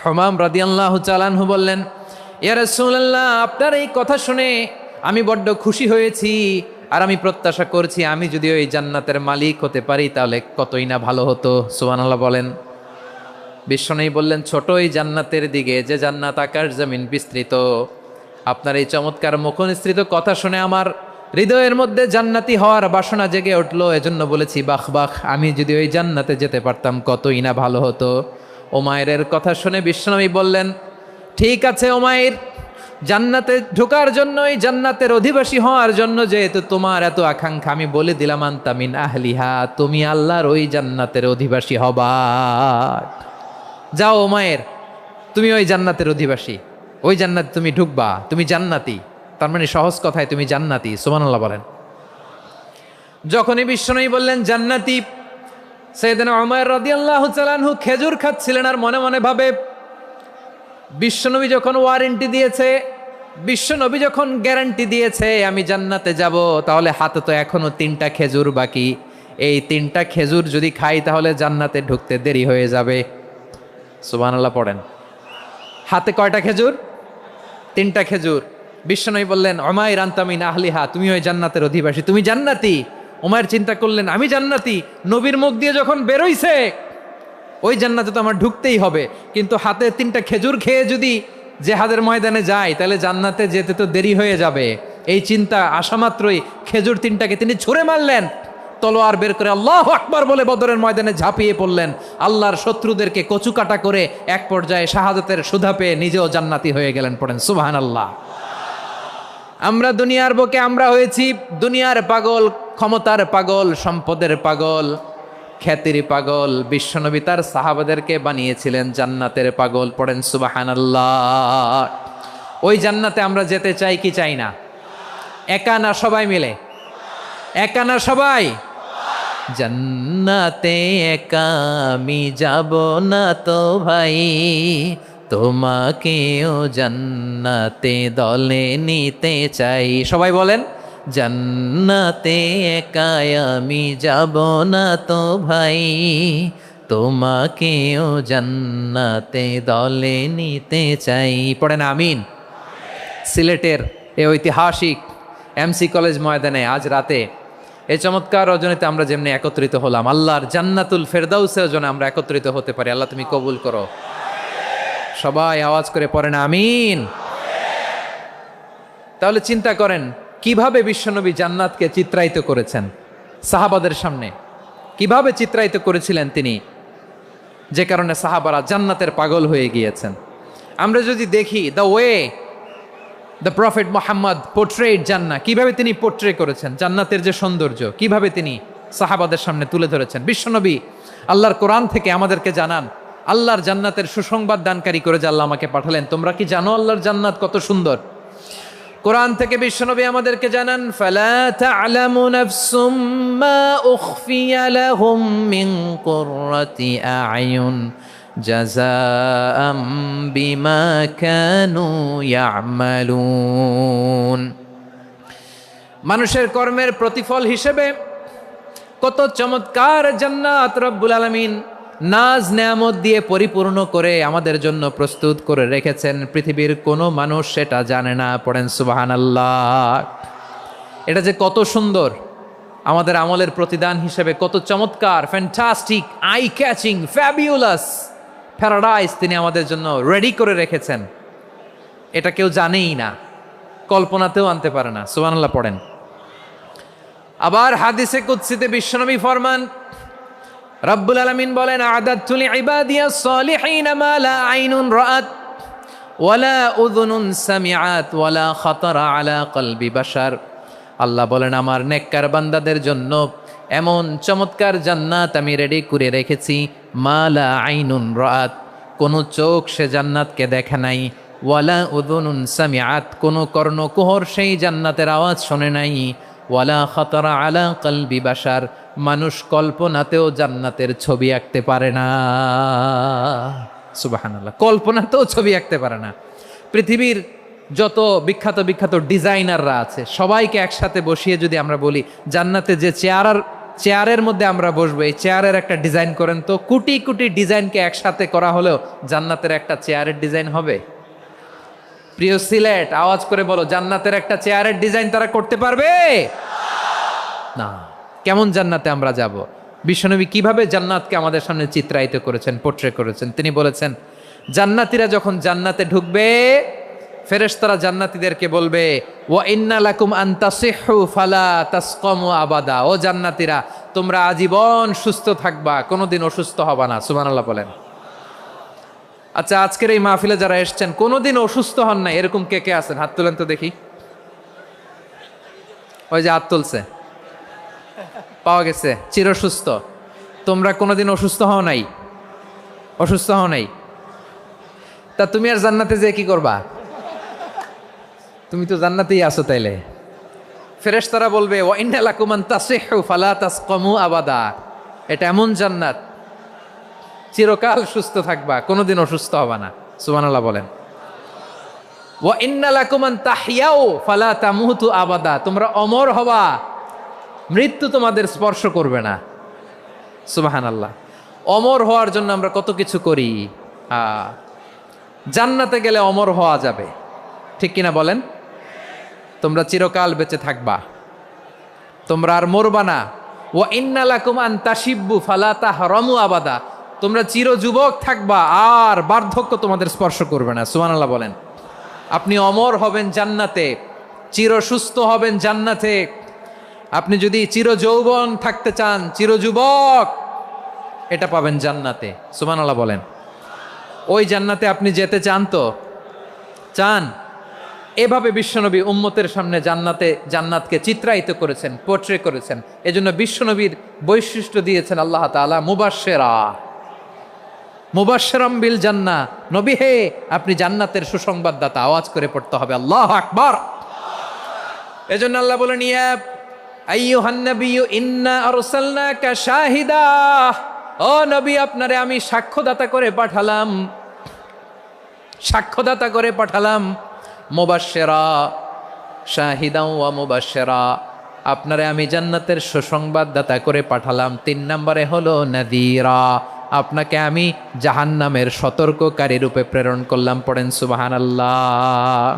হুমাম রাদিয়াল্লাহু তাআলা আনহু বললেন ইয়া রাসূলুল্লাহ, আপনার এই কথা শুনে আমি বড্ড খুশি হয়েছি, আর আমি প্রত্যাশা করছি আমি যদি ওই জান্নাতের মালিক হতে পারি তাহলে কতই না ভালো হতো। সুবহানাল্লাহ বলেন। বিশ্বনবী বললেন ছোট ওই জান্নাতের দিকে, যে জান্নাত আকাশ জমিন বিস্তৃত। আপনার এই চমৎকার মুখনিসৃত কথা শুনে আমার হৃদয়ের মধ্যে জান্নাতি হওয়ার বাসনা জেগে উঠলো, এজন্য বলেছি বাহ বাহ, আমি যদি ওই জান্নাতে যেতে পারতাম কতই না ভালো হতো। উমাইরের কথা শুনে বিশ্বনবী বললেন ঠিক আছে উমাইর, জান্নাতে ঢোকার জন্য, এই জান্নাতের অধিবাসী হওয়ার জন্য যেহেতু তোমার এত আকাঙ্ক্ষা, আমি বলে দিলাম আনতা মিন আহলিহা, তুমি আল্লাহর ওই জান্নাতের অধিবাসী হবা। যাও উমাইর, তুমি ওই জান্নাতের অধিবাসী, ওই জান্নাতে তুমি ঢুকবা, তুমি জান্নাতি। তার মানে সহজ কথায় তুমি জান্নাতি। সুবহানাল্লাহ বলেন। যখনই বিশ্বনবী বললেন জান্নাতি, সাইয়েদনা উমাইর রাদিয়াল্লাহু তাআলা আনহু খেজুর খাচ্ছিলেন আর মনে মনে ভাবে বিশ্বনবী যখন ওয়ারেন্টি দিয়েছে, বিশ্বনবী যখন গ্যারান্টি দিয়েছে আমি জান্নাতে যাব, তাহলে হাতে তো এখনো 3টা খেজুর বাকি। এই 3টা খেজুর যদি খাই তাহলে জান্নাতে ঢুকতে দেরি হয়ে যাবে। সুবহানাল্লাহ পড়েন। হাতে কয়টা খেজুর? 3টা খেজুর। বিশ্বনবী বললেন, উমাইর আনতা মিন আহলিহা, তুমি ওই জান্নাতের অধিবাসী, তুমি জান্নাতি। উমাইর চিন্তা করলেন, আমি জান্নাতি, নবীর মুখ দিয়ে যখন বেরোইছে ওই জান্নাতে তো আমার ঢুকতেই হবে, কিন্তু হাতে 3টা খেজুর খেয়ে যদি জেহাদের ময়দানে যাই তাহলে জান্নাতে যেতে তো দেরি হয়ে যাবে। এই চিন্তা আসা মাত্রই খেজুর 3টাকে তিনি ছুঁড়ে মারলেন, তলোয়ার বের করে আল্লাহু আকবার বলে বদরের ময়দানে ঝাঁপিয়ে পড়লেন। আল্লাহর শত্রুদেরকে কচুকাটা করে এক পর্যায়ে শাহাদাতের সুধা পেয়ে নিজেও জান্নাতি হয়ে গেলেন। পড়েন সুবহানাল্লাহ। আমরা দুনিয়ার বুকে আমরা হয়েছি দুনিয়ার পাগল, ক্ষমতার পাগল, সম্পদের পাগল, খ্যাতির পাগল। বিশ্বনবী তার সাহাবাদেরকে বানিয়েছিলেন জান্নাতের পাগল। পড়েন সুবহানাল্লাহ। ওই জান্নাতে আমরা যেতে চাই কি চাই না? একা না সবাই মিলে? একা না সবাই? জান্নাতে একা আমি যাব না তো ভাই, তোমাকেও জান্নাতে দলে নিতে চাই। সবাই বলেন, জান্নাতে একা আমি যাব না তো ভাই, তোমাকেও জান্নাতে দলে নিতে চাই। পড়েন আমিন। সিলেটের এই ঐতিহাসিক এমসি কলেজ ময়দানে আজ রাতে এই চমৎকার রজনীতে আমরা যেমনি একত্রিত হলাম, আল্লাহর জান্নাতুল ফেরদাউসের জন্য আমরা একত্রিত হতে পারি। আল্লাহ তুমি কবুল করো। সবাই আওয়াজ করে পড়েন আমিন। তাহলে চিন্তা করেন কিভাবে বিশ্বনবী জান্নাতকে চিত্রায়িত করেছেন সাহাবাদের সামনে, কিভাবে চিত্রায়িত করেছিলেন তিনি, যে কারণে সাহাবারা জান্নাতের পাগল হয়ে গিয়েছেন। আমরা যদি দেখি the way the prophet Mohammad portrait জান্নাত, কিভাবে তিনি পোর্ট্রে করেছেন জান্নাতের যে সৌন্দর্য, কিভাবে তিনি সাহাবাদের সামনে তুলে ধরেছেন। বিশ্বনবী আল্লাহর কোরআন থেকে আমাদেরকে জানান, আল্লাহর জান্নাতের সুসংবাদ দানকারী করে যে আল্লাহ আমাকে পাঠালেন। তোমরা কি জানো আল্লাহর জান্নাত কত সুন্দর? কোরআন থেকে বিশ্বনবী আমাদেরকে জানান, ফালা তা'লামু নাফসুম মা উখফিয়া লাহুম মিন কুররাতি আ'য়ুন জাযাআম বিমা কানু ইয়া'মালুন। মানুষের কর্মের প্রতিফল হিসেবে কত চমৎকার জান্নাত রব্বুল আলামিন নাজ নেয়ামত দিয়ে পরিপূর্ণ করে আমাদের জন্য প্রস্তুত করে রেখেছেন। পৃথিবীর কোনো মানুষ সেটা জানে না। পড়েন সুবহানাল্লাহ। এটা যে কত সুন্দর, আমাদের আমলের প্রতিদান হিসেবে কত চমৎকার, fantastic, eye catching, fabulous paradise তিনি আমাদের জন্য রেডি করে রেখেছেন। এটা কেউ জানেই না, কল্পনাতেও আনতে পারে না। সুবহানাল্লাহ পড়েন। আবার হাদিসে কুদসিতে বিশ্বনবী ফরমান, রব্বুল আলামিন বলেন, আ'দাদতু লিইবাদিয়াস সালিহিন মা লা আইনুন রাআত ওয়ালা উযুনুন সামিআত ওয়ালা খাতারা আলা কলবি বাশার। আল্লাহ বলেন, আমার নেককার বান্দাদের জন্য এমন চমৎকার জান্নাত আমি রেডি করে রেখেছি, মা লা আইনুন রাআত, কোনো চোখ সে জান্নাতকে দেখে নাই, ওয়ালা উযুনুন সামিআত, কোনো কর্ণকুহর সেই জান্নাতের আওয়াজ শোনে নাই, ওয়ালা খাতারা আলা কলবি বাশার, মানুষ কল্পনাতেও জান্নাতের ছবি আঁকতে পারে না। সুবহানাল্লাহ, কল্পনাতেও ছবি আঁকতে পারে না। পৃথিবীর যত বিখ্যাত বিখ্যাত ডিজাইনাররা আছে সবাইকে একসাথে বসিয়ে যদি আমরা বলি জান্নাতে যে চেয়ারের মধ্যে আমরা বসবো, এই চেয়ারের একটা ডিজাইন করেন তো, কোটি কোটি ডিজাইনকে একসাথে করা হলেও জান্নাতের একটা চেয়ারের ডিজাইন হবে? প্রিয় সিলেট, আওয়াজ করে বলো, জান্নাতের একটা চেয়ারের ডিজাইন তারা করতে পারবে না। কেমন জান্নাতে আমরা যাব? বিশ্বনবী কিভাবে জান্নাতকে আমাদের সামনে চিত্রায়িত করেছেন, পোর্ট্রে করেছেন। তিনি বলেছেন, জান্নাতীরা যখন জান্নাতে ঢুকবে ফেরেশতারা জান্নাতীদেরকে বলবে, ওয়া ইন্না লাকুম আন তাসিহু ফালা তাসকামু আবাদা, ও জান্নাতীরা তোমরা আজীবন সুস্থ থাকবা, কোনোদিন অসুস্থ হবা না। সুবহানাল্লাহ বলেন। আচ্ছা, আজকের এই মাহফিলে যারা এসেছেন কোনোদিন অসুস্থ হন না এরকম কে কে আছেন? হাত তুলেন তো দেখি। ওই যে হাত তুলছে, পাওয়া গেছে, চিরসুস্থ। তোমরা কোনোদিন অসুস্থ হও নাই? অসুস্থ হও নাই? তা তুমি আর জান্নাতে যে কি করবা? তুমি তো জান্নাতেই আছো তাইলে। ফেরেশতারা বলবে, ওয়া ইন্না লাকুম আন তাসিহু ফালা তাসকামু আবাদা, এটা এমন জান্নাত চিরকাল সুস্থ থাকবা, কোনোদিন অসুস্থ হবা না। সুবহানাল্লাহ বলেন। ওয়া ইন্না লাকুম আন তাহইয়াও ফালা তামুতু আবাদা, তোমরা অমর হবা, মৃত্যু তোমাদের স্পর্শ করবে না। সুবহানাল্লাহ। অমর হওয়ার জন্য আমরা কত কিছু করি। জান্নাতে গেলে অমর হওয়া যাবে, ঠিক কিনা বলেন? তোমরা চিরকাল বেঁচে থাকবা, তোমরা আর মরবা না। ওয়া ইন্না লাকুম আন তাশিব্বু ফালা তাহরামু আবাদা, তোমরা চির যুবক থাকবা, আর বার্ধক্য তোমাদের স্পর্শ করবে না। সুবহানাল্লাহ বলেন। আপনি অমর হবেন জান্নাতে, চির সুস্থ হবেন জান্নাতে। আপনি যদি চির যৌবন থাকতে চান, চির যুবক, এটা পাবেন জান্নাতে। সুবহানাল্লাহ বলেন। ওই জান্নাতে আপনি যেতে চান তো? চান? এভাবে বিশ্বনবী উম্মতের সামনে জান্নাতকে চিত্রায়িত করেছেন, পোর্ট্রে করেছেন। এজন্য বিশ্বনবীর বৈশিষ্ট্য দিয়েছেন আল্লাহ তাআলা মুবাশশিরাম বিল জান্নাহ। নবী হে, আপনি জান্নাতের সুসংবাদদাতা। আওয়াজ করে পড়তে হবে আল্লাহু আকবার। এজন্য আল্লাহ বলেন, ইয়া আইয়ুহান নাবিয়্যু ইন্না আরসালনাকা শাহিদা, ও নবী, আপনারে আমি সাক্ষ্যদাতা করে পাঠালাম, সাক্ষ্যদাতা করে পাঠালাম। মুবাশশিরা, শাহিদাও ওয়া মুবাশশিরা, আপনারে আমি জান্নাতের সুসংবাদদাতা করে পাঠালাম। 3 নম্বরে হলো নাযীরা, আপনাকে আমি জাহান্নামের সতর্ককারী রূপে প্রেরণ করলাম। পড়েন সুবহানাল্লাহ।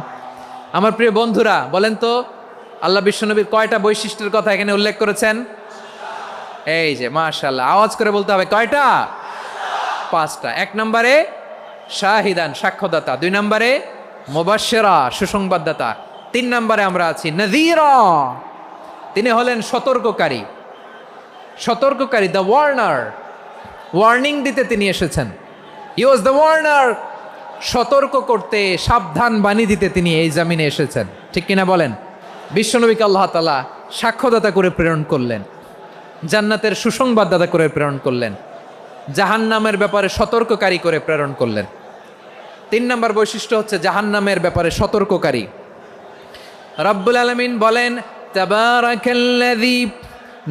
আমার প্রিয় বন্ধুরা, বলেন তো আল্লাহ বিশ্বনবীর কয়টা বৈশিষ্ট্যের কথা এখানে উল্লেখ করেছেন? এই যে মাশাআল্লাহ, আওয়াজ করে বলতে হবে, কয়টা? 5টা। 1 নম্বরে শাহিদান, সাক্ষ্যদাতা। 2 নম্বরে মুবাশশিরা, সুসংবাদদাতা। 3 নম্বরে আমরা আছি নাযীরা, তিনি হলেন সতর্ককারী। সতর্ককারী, দ্য ওয়ার্নার, ওয়ার্নিং দিতে তিনি এসেছেন। হি ওয়াজ দ্য ওয়ার্নার, সতর্ক করতে, সাবধান বাণী দিতে তিনি এই জামিনে এসেছেন, ঠিক কিনা বলেন? বিশ্বনবীকে আল্লাহ তাআলা সাক্ষ্যদাতা করে প্রেরণ করলেন, জান্নাতের সুসংবাদদাতা করে প্রেরণ করলেন, জাহান্নামের ব্যাপারে সতর্ককারী করে প্রেরণ করলেন। 3 নম্বর বৈশিষ্ট্য হচ্ছে জাহান্নামের ব্যাপারে সতর্ককারী। রব্বুল আলামিন বলেন, তাবারাকাল্লাযী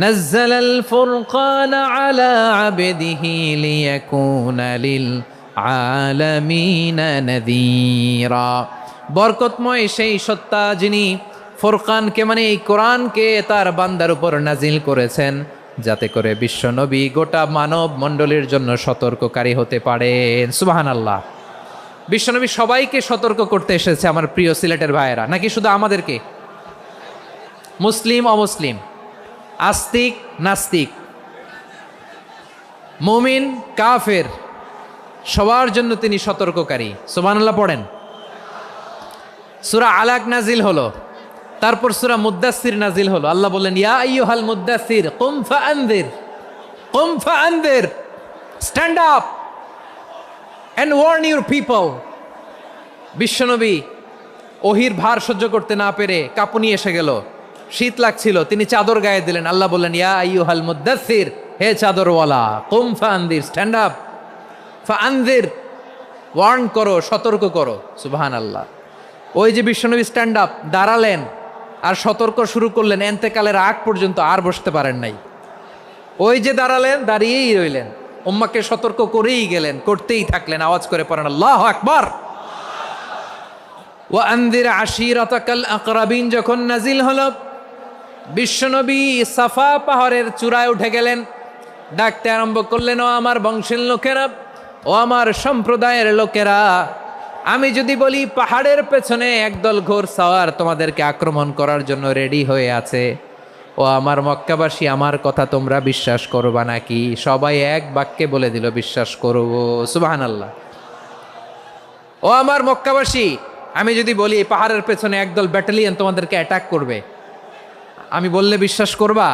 নাজ্জালাল ফুরকানা আলা আবদিহি লিয়াকুনা লিল আলামিনা নাযীরা, বরকতময় সেই সত্তা যিনি ফুরকানকে, মানে এই কোরআনকে তার বান্দার উপর নাজিল করেছেন, যাতে করে বিশ্বনবী গোটা মানব মণ্ডলীর জন্য সতর্ককারী হতে পারেন। সুবহানাল্লাহ। বিশ্বনবী সবাইকে সতর্ক করতে এসেছে, আমার প্রিয় সিলেটের ভাইয়েরা, নাকি শুধু আমাদেরকে? মুসলিম অমুসলিম, আস্তিক নাস্তিক, মুমিন কাফের, সবার জন্য তিনি সতর্ককারী। সুবহানাল্লাহ পড়েন। সূরা আলাক নাজিল হলো, তারপর সূরা মুদ্দাসসির নাজিল হলো। আল্লাহ বলেন, ইয়া আইয়ুহাল মুদ্দাসসির কুম ফাআনযির, কুম ফাআনযির, stand up and warn your people. বিশ্বনবী ওহির ভার সহ্য করতে না পেরে কাঁপুনি এসে গেল, শীত লাগছিল, তিনি চাদর গায়ে দিলেন। আল্লাহ বললেন, ইয়া আইয়ুহাল মুদ্দাসসির, হে চাদরওয়ালা, কুম ফাআনযির, স্ট্যান্ড আপ, ফাআনযির, ওয়ার্ন করো, সতর্ক করো। সুবহানাল্লাহ। ওই যে বিশ্বনবী স্ট্যান্ড আপ, দাঁড়ালেন আর সতর্ক শুরু করলেন, এন্তেকালের আগ পর্যন্ত আর বসতে পারেন নাই। ওই যে দাঁড়ালেন, দাঁড়িয়েই রইলেন, উম্মাকে সতর্ক করেই গেলেন, করতেই থাকলেন। আওয়াজ করে পড়েন আল্লাহু আকবার। ওয়া আনযির আশীরাতাকাল আকরাবিন যখন নাজিল হলো, বিশ্বনবী সাফা পাহাড়ের চূড়ায় উঠে গেলেন, ডাকতে আরম্ভ করলেন, ও আমার বংশের লোকেরা, ও আমার সম্প্রদায়ের লোকেরা, আমি যদি বলি পাহাড়ের পেছনে একদল ঘোড়সাওয়ার তোমাদেরকে আক্রমণ করার জন্য রেডি হয়ে আছে, ও আমার মক্কাবাসী, আমার কথা তোমরা বিশ্বাস করবা নাকি? সবাই এক বাক্যে বলে দিল, বিশ্বাস করব। সুবহানাল্লাহ। ও আমার মক্কাবাসী, আমি যদি বলি পাহাড়ের পেছনে একদল ব্যাটালিয়ন তোমাদেরকে অ্যাটাক করবে, আমি বললে বিশ্বাস করবা?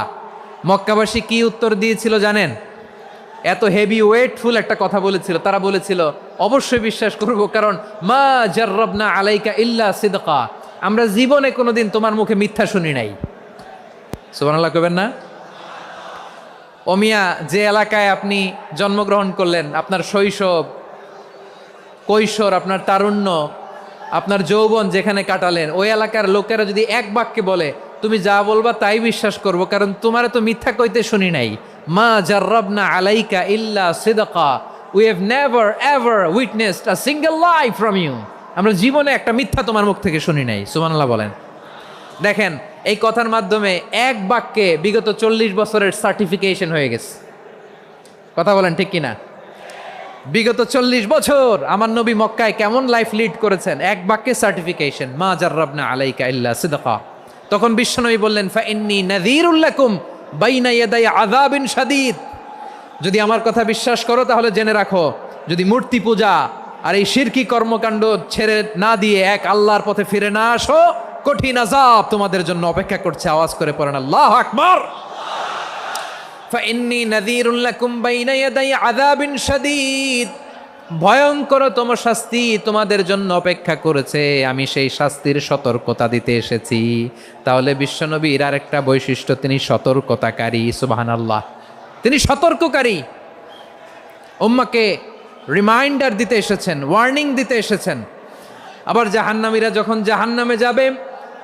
মক্কাবাসী কি উত্তর দিয়েছিল জানেন? এত হেভি ওয়েটফুল একটা কথা বলেছিল। তারা বলেছিল, অবশ্যই বিশ্বাস করব, কারণ মা জাররাবনা আলাইকা ইল্লা সিদকা, আমরা জীবনে কোনোদিন তোমার মুখে মিথ্যা শুনি নাই। সুবহানাল্লাহ কইবেন না? ও মিয়া, যে এলাকায় আপনি জন্মগ্রহণ করলেন, আপনার শৈশব, কৈশোর, আপনার তারুণ্য, আপনার যৌবন যেখানে কাটালেন, ওই এলাকার লোকেরা যদি এক বাক্যে বলে তুমি যা বলবা তাই বিশ্বাস করব, কারণ তোমারে তো মিথ্যা কইতে শুনি নাই। মা জাররাবনা আলাইকা ইল্লা সিদকা, we have never ever witnessed a single lie from you. আমরা জীবনে একটা মিথ্যা তোমার মুখ থেকে শুনি নাই। সুবহানাল্লাহ বলেন। দেখেন, এই কথার মাধ্যমে এক বাক্যে বিগত 40 বছরের সার্টিফিকেশন হয়ে গেছে। কথা বলেন ঠিক কিনা? বিগত 40 বছর আমার নবী মক্কায় কেমন লাইফ লিড করেছেন, এক বাক্যে সার্টিফিকেশন, মা জাররাবনা আলাইকা ইল্লা সিদকা। তখন বিশ্বনবী বললেন, ফা ইন্নী নাযীরুল লাকুম বাইনা ইয়াদাই আযাবিন শাদীদ। যদি আমার কথা বিশ্বাস করো তাহলে জেনে রাখো, যদি মূর্তি পূজা আর এই শিরকি কর্মকাণ্ড ছেড়ে না দিয়ে এক আল্লাহর পথে ফিরে না আসো, কঠিন আযাব তোমাদের জন্য অপেক্ষা করছে। আওয়াজ করে পড়েন আল্লাহু আকবার। ফাইন্নী নাযীরুল লাকুম বাইনা ইয়াদাই আযাবিন শাদীদ। ভয়ঙ্করতম শাস্তি তোমাদের জন্য অপেক্ষা করেছে, আমি সেই শাস্তির সতর্কতা দিতে এসেছি। তাহলে বিশ্বনবীর আরেকটা বৈশিষ্ট্য, তিনি সতর্কতাকারী। সুবহানাল্লাহ, তিনি সতর্ককারী। উম্মাকে রিমাইন্ডার দিতে এসেছেন, ওয়ার্নিং দিতে এসেছেন। আবার জাহান্নামীরা যখন জাহান্নামে যাবে,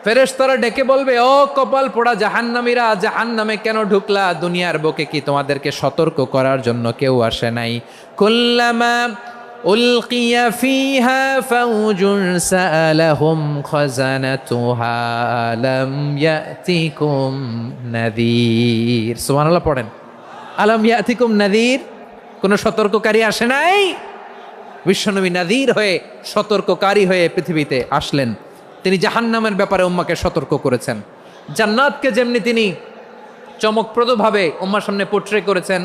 ফেরেশতারা ডেকে বলবে, ও কপাল পোড়া জাহান্নামীরা, জাহান্নামে কেন ঢুকলা? দুনিয়ার বুকে কি তোমাদেরকে সতর্ক করার জন্য কেউ আসে নাই? কুল্লামা উলকিয়া ফিহা ফাউজুন সাআলাহুম খাজানাতুহা আলাম ইয়াতিকুম নাযীর। সুবহানাল্লাহ পড়েন। আলাম ইয়াতিকুম নাযীর, কোন সতর্ককারী আসে নাই? বিশ্বনবী নাযীর হয়ে, সতর্ককারী হয়ে পৃথিবীতে আসলেন। তিনি জাহান্নামের ব্যাপারে উম্মাকে সতর্ক করেছেন। জান্নাতকে যেমনি তিনি চমকপ্রদভাবে উম্মার সামনে পোট্রে করেছেন,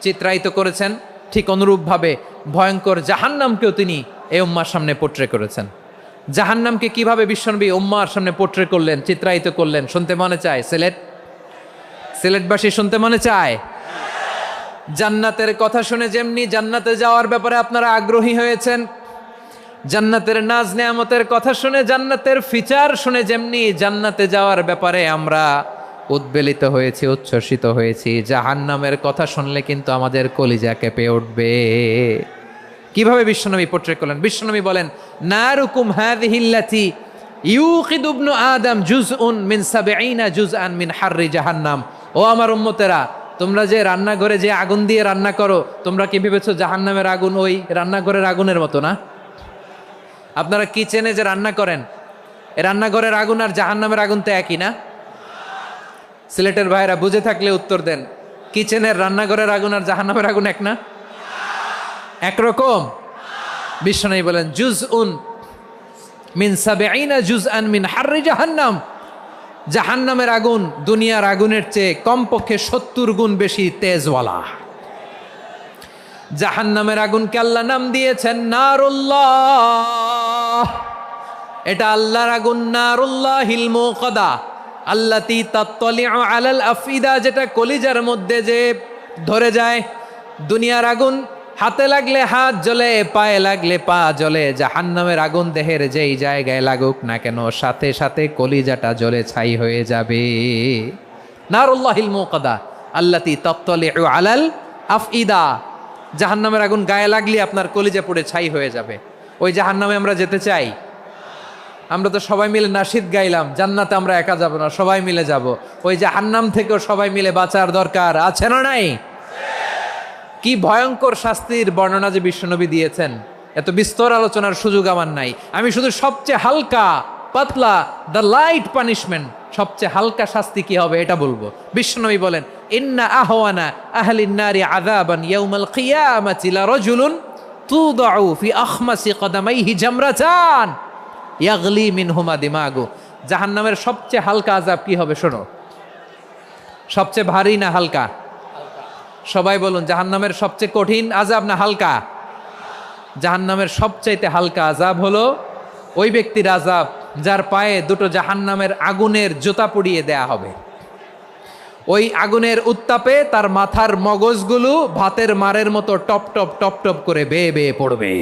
চিত্রায়িত করেছেন, ঠিক অনুরূপভাবে ভয়ঙ্কর জাহান্নামকেও তিনি এই উম্মার সামনে পোট্রে করেছেন। জাহান্নামকে কিভাবে বিশ্বনবী উম্মার সামনে পোট্রে করলেন, চিত্রায়িত করলেন, শুনতে মনে চায়? সিলেটবাসী শুনতে মনে চায়? জান্নাতের কথা শুনে যেমনি জান্নাতে যাওয়ার ব্যাপারে আপনারা আগ্রহী হয়েছেন, জান্নাতের নাজ নেয়ামতের কথা শুনে, জান্নাতের ফিচার শুনে যেমনি জান্নাতে যাওয়ার ব্যাপারে আমরা উদ্বেলিত হয়েছি, উচ্ছ্বসিত হয়েছি, জাহান্নামের কথা শুনলে কিন্তু আমাদের কলিজা কেঁপে উঠবে। কিভাবে বিশ্বনবী পোট্রে করলেন? বিশ্বনবী বলেন, নারুকুম হাযিহিল্লাতী ইউকিদু ইবনু আদম জুজউন মিন ৭০ জুজআন মিন হাররি জাহান্নাম। ও আমার উম্মতেরা, তোমরা যে রান্নাঘরে যে আগুন দিয়ে রান্না করো, তোমরা কি ভেবেছো জাহান্নামের আগুন ওই রান্নাঘরের আগুনের মতো না? আপনারা কিচেনে যে রান্না করেন, এই রান্নাঘরের আগুন আর জাহান্নামের আগুন তো একই না? সিলেটের ভাইরা বুঝে থাকলে উত্তর দেন। কিচেনের রান্নাঘরের আগুন আর জাহান্নামের আগুন এক না? একরকম? বিশ্বনবী বলেন, জুজউন মিন ৭০ জুজআন মিন হাররি জাহান্নাম। জাহান্নামের আগুন দুনিয়ার আগুনের চেয়ে কমপক্ষে ৭০ গুণ বেশি তেজওয়ালা। জাহান্নামের আগুনকে আল্লাহ নাম দিয়েছেন নারুল্লাহ। এটা আল্লাহর আগুন, নারুল্লাহিল মুকাদা আল্লাতী তাত্তালিউ আলাল আফইদা, যেটা কলিজার মধ্যে যে ধরে যায়। দুনিয়ার আগুন হাতে লাগলে হাত জ্বলে, পায়ে লাগলে পা জ্বলে। জাহান্নামের আগুন দেহের যেই জায়গায় লাগুক না কেন, সাথে সাথে কলিজাটা জ্বলে ছাই হয়ে যাবে। নারুল্লাহিল মুকাদা আল্লাতী তাত্তালিউ আলাল আফইদা। জাহান্নামের আগুন গায়ে লাগলে আপনার কলিজা পুড়ে ছাই হয়ে যাবে। ওই জাহান্নামে আমরা যেতে চাই? আমরা তো সবাই মিলে নাশিদ গাইলাম, জান্নাতে আমরা একা যাব না, সবাই মিলে যাব। ওই জাহান্নাম থেকেও সবাই মিলে বাঁচার দরকার আছে না নাই? কি ভয়ঙ্কর শাস্তির বর্ণনা যে বিশ্বনবী দিয়েছেন, এত বিস্তর আলোচনার সুযোগ আমার নাই। আমি শুধু সবচেয়ে হালকা পাতলা, দ্য লাইট পানিশমেন্ট, সবচেয়ে হালকা শাস্তি কি হবে এটা বলবো। বিশ্বনবী বলেন, ইন্না আহওয়ানা আহলিন নারি আযাবান ইয়াউমাল কিয়ামাতি লারাজুলুন তুদাউ ফি আখমাসি কদামাইহি জামরাতান ইয়াগলি মিনহুমা দিমাগু। জাহান্নামের সবচেয়ে হালকা আযাব কি হবে শোনো। সবচেয়ে ভারী না হালকা? সবাই বলুন, জাহান্নামের সবচেয়ে কঠিন আযাব না হালকা? জাহান্নামের সবচাইতে হালকা আযাব হলো ওই ব্যক্তির আযাব যার পায়ে দুটো জাহান্নামের আগুনের জুতা পুড়িয়ে দেয়া হবে। ওই আগুনের উত্তাপে তার মাথার মগজগুলো ভাতের মারের মতো টপ টপ টপ টপ করে বেয়ে বেয়ে পড়বে।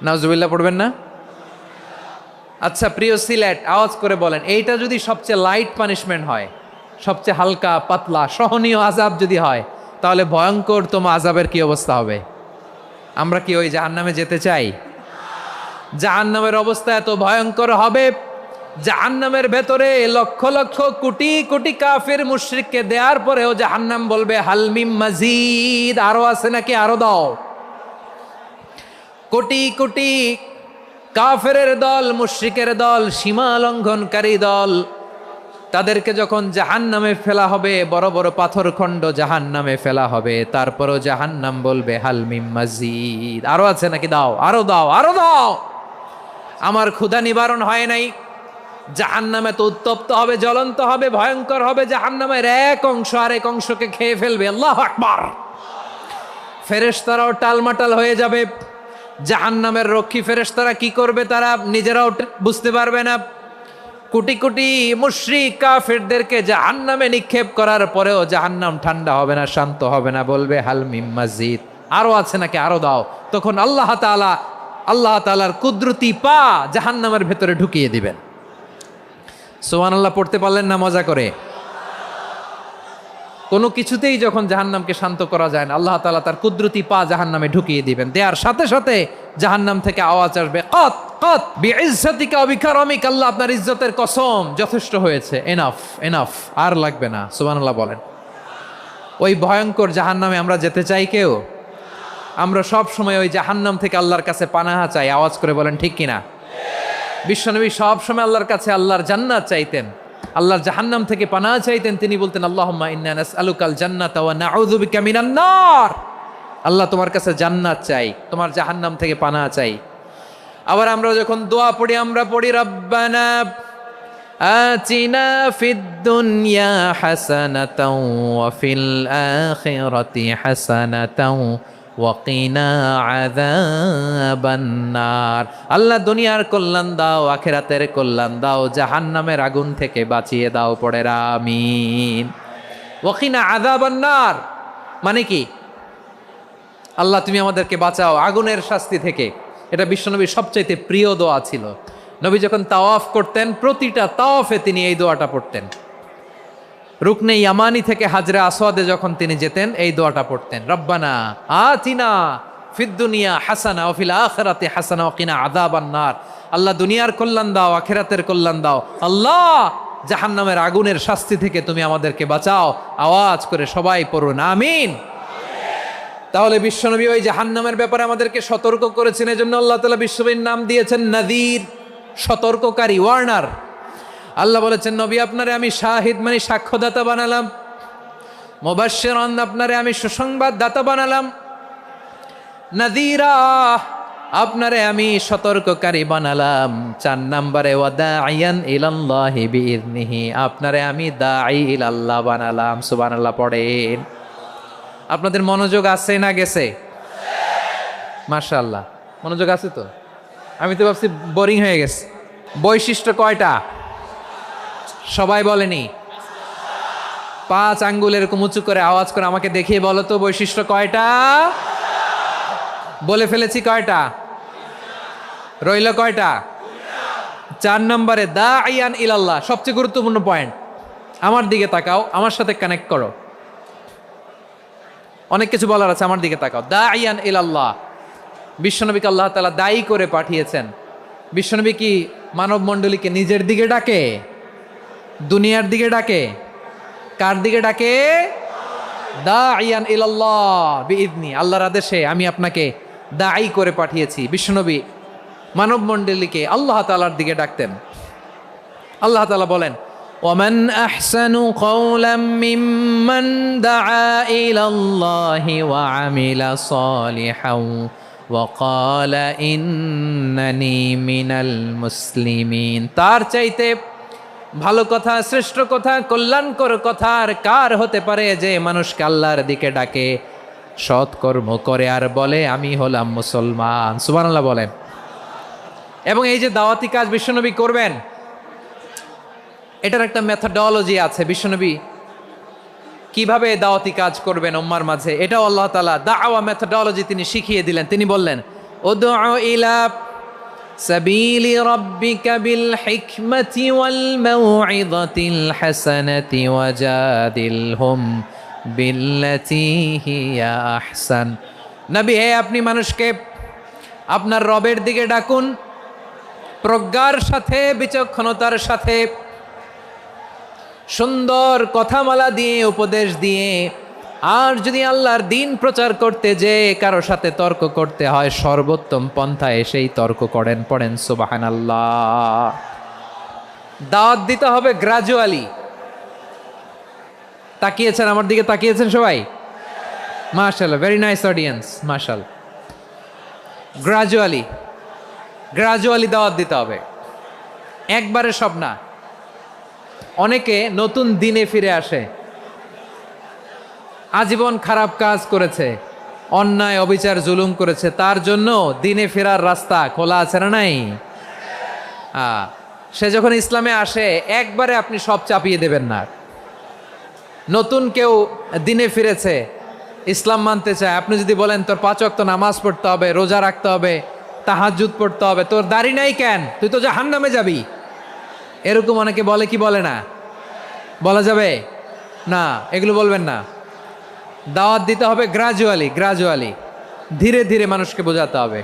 নাউজুবিল্লাহ পড়বেন না? আচ্ছা প্রিয় সিলেট, আওয়াজ করে বলেন, এইটা যদি সবচেয়ে লাইট পানিশমেন্ট হয়, সবচেয়ে হালকা পাতলা সহনীয় আযাব যদি হয়, তাহলে ভয়ঙ্করতম আযাবের কি অবস্থা হবে? আমরা কি ওই জাহান্নামে যেতে চাই? জাহান্নামের অবস্থা এত ভয়ঙ্কর হবে জাহান্নামের ভেতরে লক্ষ লক্ষ কোটি কোটি কাফির মুশরিককে দেওয়ার পরেও জাহান্নাম বলবে হালমিম মাজিদ, আরো আছে নাকি, আরো দাও। কোটি কোটি কাফেরের দল, মুশরিকের দল, সীমা লঙ্ঘনকারী দল, তাদেরকে যখন জাহান্নামে ফেলা হবে, বড় বড় পাথরখণ্ড জাহান্নামে ফেলা হবে, তারপরও জাহান্নাম বলবে হালমিম মাজিদ, আরো আছে নাকি, দাও, আরো দাও, আরো দাও। আমার ক্ষুধা নিবারণ হয় নাই। জাহান্নামে তো উত্তপ্ত হবে, জ্বলন্ত হবে, ভয়ঙ্কর হবে। জাহান্নামের এক অংশ আরেক অংশকে খেয়ে ফেলবে। আল্লাহু আকবার। ফেরেশতারাও টালমাটাল হয়ে যাবে। জাহান্নামের রক্ষী ফেরেশতারা কি করবে তারা নিজেরাও বুঝতে পারবে না। কোটি কোটি মুশরিক কাফেরদেরকে জাহান্নামে নিক্ষেপ করার পরেও জাহান্নাম ঠান্ডা হবে না, শান্ত হবে না, বলবে হাল মিম মাজিদ, আরো আছে নাকি, আরো দাও। তখন আল্লাহ তাআলার কুদরতি পা জাহান্নামের ভেতরে ঢুকিয়ে দিবেন। সুবহানাল্লাহ পড়তে পারলেন না মজা করে? কোনো কিছুতেই যখন জাহান্নামকে শান্ত করা যায় না, আল্লাহ তাআলা তার কুদরতি পা জাহান্নামে ঢুকিয়ে দিবেন। দেওয়ার সাথে সাথে জাহান্নাম থেকে আওয়াজ আসবে, কত কত বিইজ্জাতিকা ওয়া বিকারামিকা, আল্লাহ আপনার ইজ্জতের কসম, যথেষ্ট হয়েছে, এনাফ এনাফ, আর লাগবে না। সুবহানাল্লাহ বলেন। ওই ভয়ঙ্কর জাহান্নামে আমরা যেতে চাই কেউ? আমরা সব সময় ওই জাহান্নাম থেকে আল্লাহর কাছে পানাহা চাই। আওয়াজ করে বলেন ঠিক কিনা? বিশ্বনবী সব সময় আল্লাহর কাছে আল্লাহর জান্নাত চাইতেন, আল্লাহর জাহান্নাম থেকে পানাহ চাইতেন। তিনি বলতেন আল্লাহুম্মা ইন্না নাসআলুকাল জান্নাতা ওয়া নাউযু বিকা মিনান নার। আল্লাহ তোমার কাছে জান্নাত চাই, তোমার জাহান্নাম থেকে পানাহ চাই। আবার আমরা যখন দোয়া পড়ি, আমরা পড়ি রব্বানা আতিনা ফিদ দুনিয়া হাসানাতাও ওয়া ফিল আখিরাতি হাসানাতাও ওয়া কিনা আযাবান নার। আল্লাহ দুনিয়ার কল্যাণ দাও, আখিরাতের কল্যাণ দাও, জাহান্নামের আগুন থেকে বাঁচিয়ে দাও। পড়ে আমিন। ওয়া কিনা আযাবান নার মানে কি? আল্লাহ তুমি আমাদেরকে বাঁচাও আগুনের শাস্তি থেকে। এটা বিশ্বনবীর সবচাইতে প্রিয় দোয়া ছিল। নবী যখন তাওয়াফ করতেন, প্রতিটা তাওয়াফে তিনি এই দোয়াটা পড়তেন। রুকনে ইয়ামানি থেকে হাজরে আসওয়াদে যখন তিনি যেতেন, এই দোয়াটা পড়তেন, রব্বানা আতিনা ফিদ দুনিয়া হাসানা ওয়া ফিল আখিরাতি হাসানা ওয়া কিনা আযাবান নার। আল্লাহ দুনিয়ার কল্যাণ দাও, আখিরাতের কল্যাণ দাও। আল্লাহ জাহান্নামের আগুনের শাস্তি থেকে তুমি আমাদেরকে বাঁচাও। আওয়াজ করে সবাই পড়ুন আমিন। তাহলে বিশ্বনবী ওই জাহান্নামের ব্যাপারে আমাদেরকে সতর্ক করেছেন। এজন্য আল্লাহ তাআলা বিশ্বনবীর নাম দিয়েছেন নাযীর, সতর্ককারী, ওয়ার্নার। আল্লাহ বলেছেন নবী আপনারে আমি শাহিদ মানে সাক্ষ্যদাতা বানালাম, মুবাশশিরান আপনারে আমি সুসংবাদ দাতা বানালাম, নাযীরা আপনারে আমি সতর্ককারী বানালাম। 4 নম্বরে ওয়া দাঈয়ান ইলাল্লাহি বিইذনিহি, আপনারে আমি দাঈ ইলাল্লাহ বানালাম। সুবহানাল্লাহ পড়েন। আপনাদের মনোযোগ আছে না গেছে? মাশাআল্লাহ মনোযোগ আছে তো। আমি তো ভাবছি বোরিং হয়ে গেছে। বৈশিষ্ট্য কয়টা সবাই বলেনি? 5 আঙ্গুল এরকম উঁচু করে আওয়াজ করে আমাকে দেখিয়ে বলো তো বৈশিষ্ট্য কয়টা? বলে ফেলেছি কয়টা? রইল কয়টা? 4 নম্বরে দাঈয়ান ইলাল্লাহ, সবচেয়ে গুরুত্বপূর্ণ পয়েন্ট। আমার দিকে তাকাও, আমার সাথে কানেক্ট করো। অনেক কিছু বলার আছে, আমার দিকে তাকাও। দাঈয়ান ইলাল্লাহ, বিশ্বনবীকে আল্লাহ তাআলা দায়ী করে পাঠিয়েছেন। বিশ্বনবী কি মানব মণ্ডলীকে নিজের দিকে ডাকে? দুনিয়ার দিকে ডাকে? কার দিকে ডাকে? দাঈয়ান ইলাল্লাহ বিইذনি, আল্লাহর আদেশে আমি আপনাকে দায়ী করে পাঠিয়েছি। বিশ্বনবী মানব মণ্ডলীকে আল্লাহ তাআলার দিকে ডাকতেন। আল্লাহ তাআলা বলেন ومن أحسن قولا ممن دعا إلى الله وعمل صالحا وقال إنني من المسلمين। তার চাইতে ভালো কথা, শ্রেষ্ঠ কথা, কল্যাণকর কথা আর কার হতে পারে যে মানুষকে আল্লাহর দিকে ডাকে, সৎকর্ম করে আর বলে আমি হলাম মুসলমান। সুবহানাল্লাহ বলেন। এবং এই যে দাওয়াতি কাজ বিশ্বনবী করবেন, এটার একটা মেথডোলজি আছে। বিশ্বনবী কিভাবে দাওয়াতি কাজ করবেন উম্মার মাঝে, এটাও আল্লাহ তাআলা দাওয়া মেথডোলজি তিনি শিখিয়ে দিলেন। তিনি বললেন উদউ ইলা সাবিলি রাব্বিকা বিল হিকমাতি ওয়াল মাউইযাতিল হাসানাতি ওয়াজাদিলহুম বিল্লাতী হিয়া আহসান। নবী হে আপনি মানুষকে আপনার রবের দিকে ডাকুন প্রজ্ঞার সাথে, বিচক্ষণতার সাথে, সুন্দর কথামালা দিয়ে, উপদেশ দিয়ে। আর যদি আল্লাহর দিন প্রচার করতে যে কারো সাথে তর্ক করতে হয়, সর্বোত্তম পন্থায় সেই তর্ক করেন। পড়েন সুবহানাল্লাহ। দাওয়াত দিতে হবে গ্রাজুয়ালি। তাকিয়েছেন আমার দিকে, তাকিয়েছেন সবাই? মাশাআল্লাহ, ভেরি নাইস অডিয়েন্স, মাশাআল্লাহ। গ্রাজুয়ালি গ্রাজুয়ালি দাওয়াত দিতে হবে, একবারে সব না। অনেকে নতুন দিনে ফিরে আসে, আজীবন খারাপ কাজ করেছে, অন্যায় অবিচার জুলুম করেছে, তার জন্য দিনে ফেরার রাস্তা খোলা আছে না নাই? সে যখন ইসলামে আসে একবারে আপনি সব চাপিয়ে দেবেন না। নতুন কেউ দিনে ফিরেছে, ইসলাম মানতে চায়, আপনি যদি বলেন তোর 5 ওয়াক্ত নামাজ পড়তে হবে, রোজা রাখতে হবে, তাহাজ্জুদ পড়তে হবে, তোর দাড়ি নাই কেন, তুই তো জাহান্নামে যাবি, এরকম অনেকে বলে কি বলে না? বলা যাবে না, এগুলো বলবেন না। দাওয়াত দিতে হবে গ্রাজুয়ালি, ধীরে ধীরে মানুষকে বোঝাতে হবে।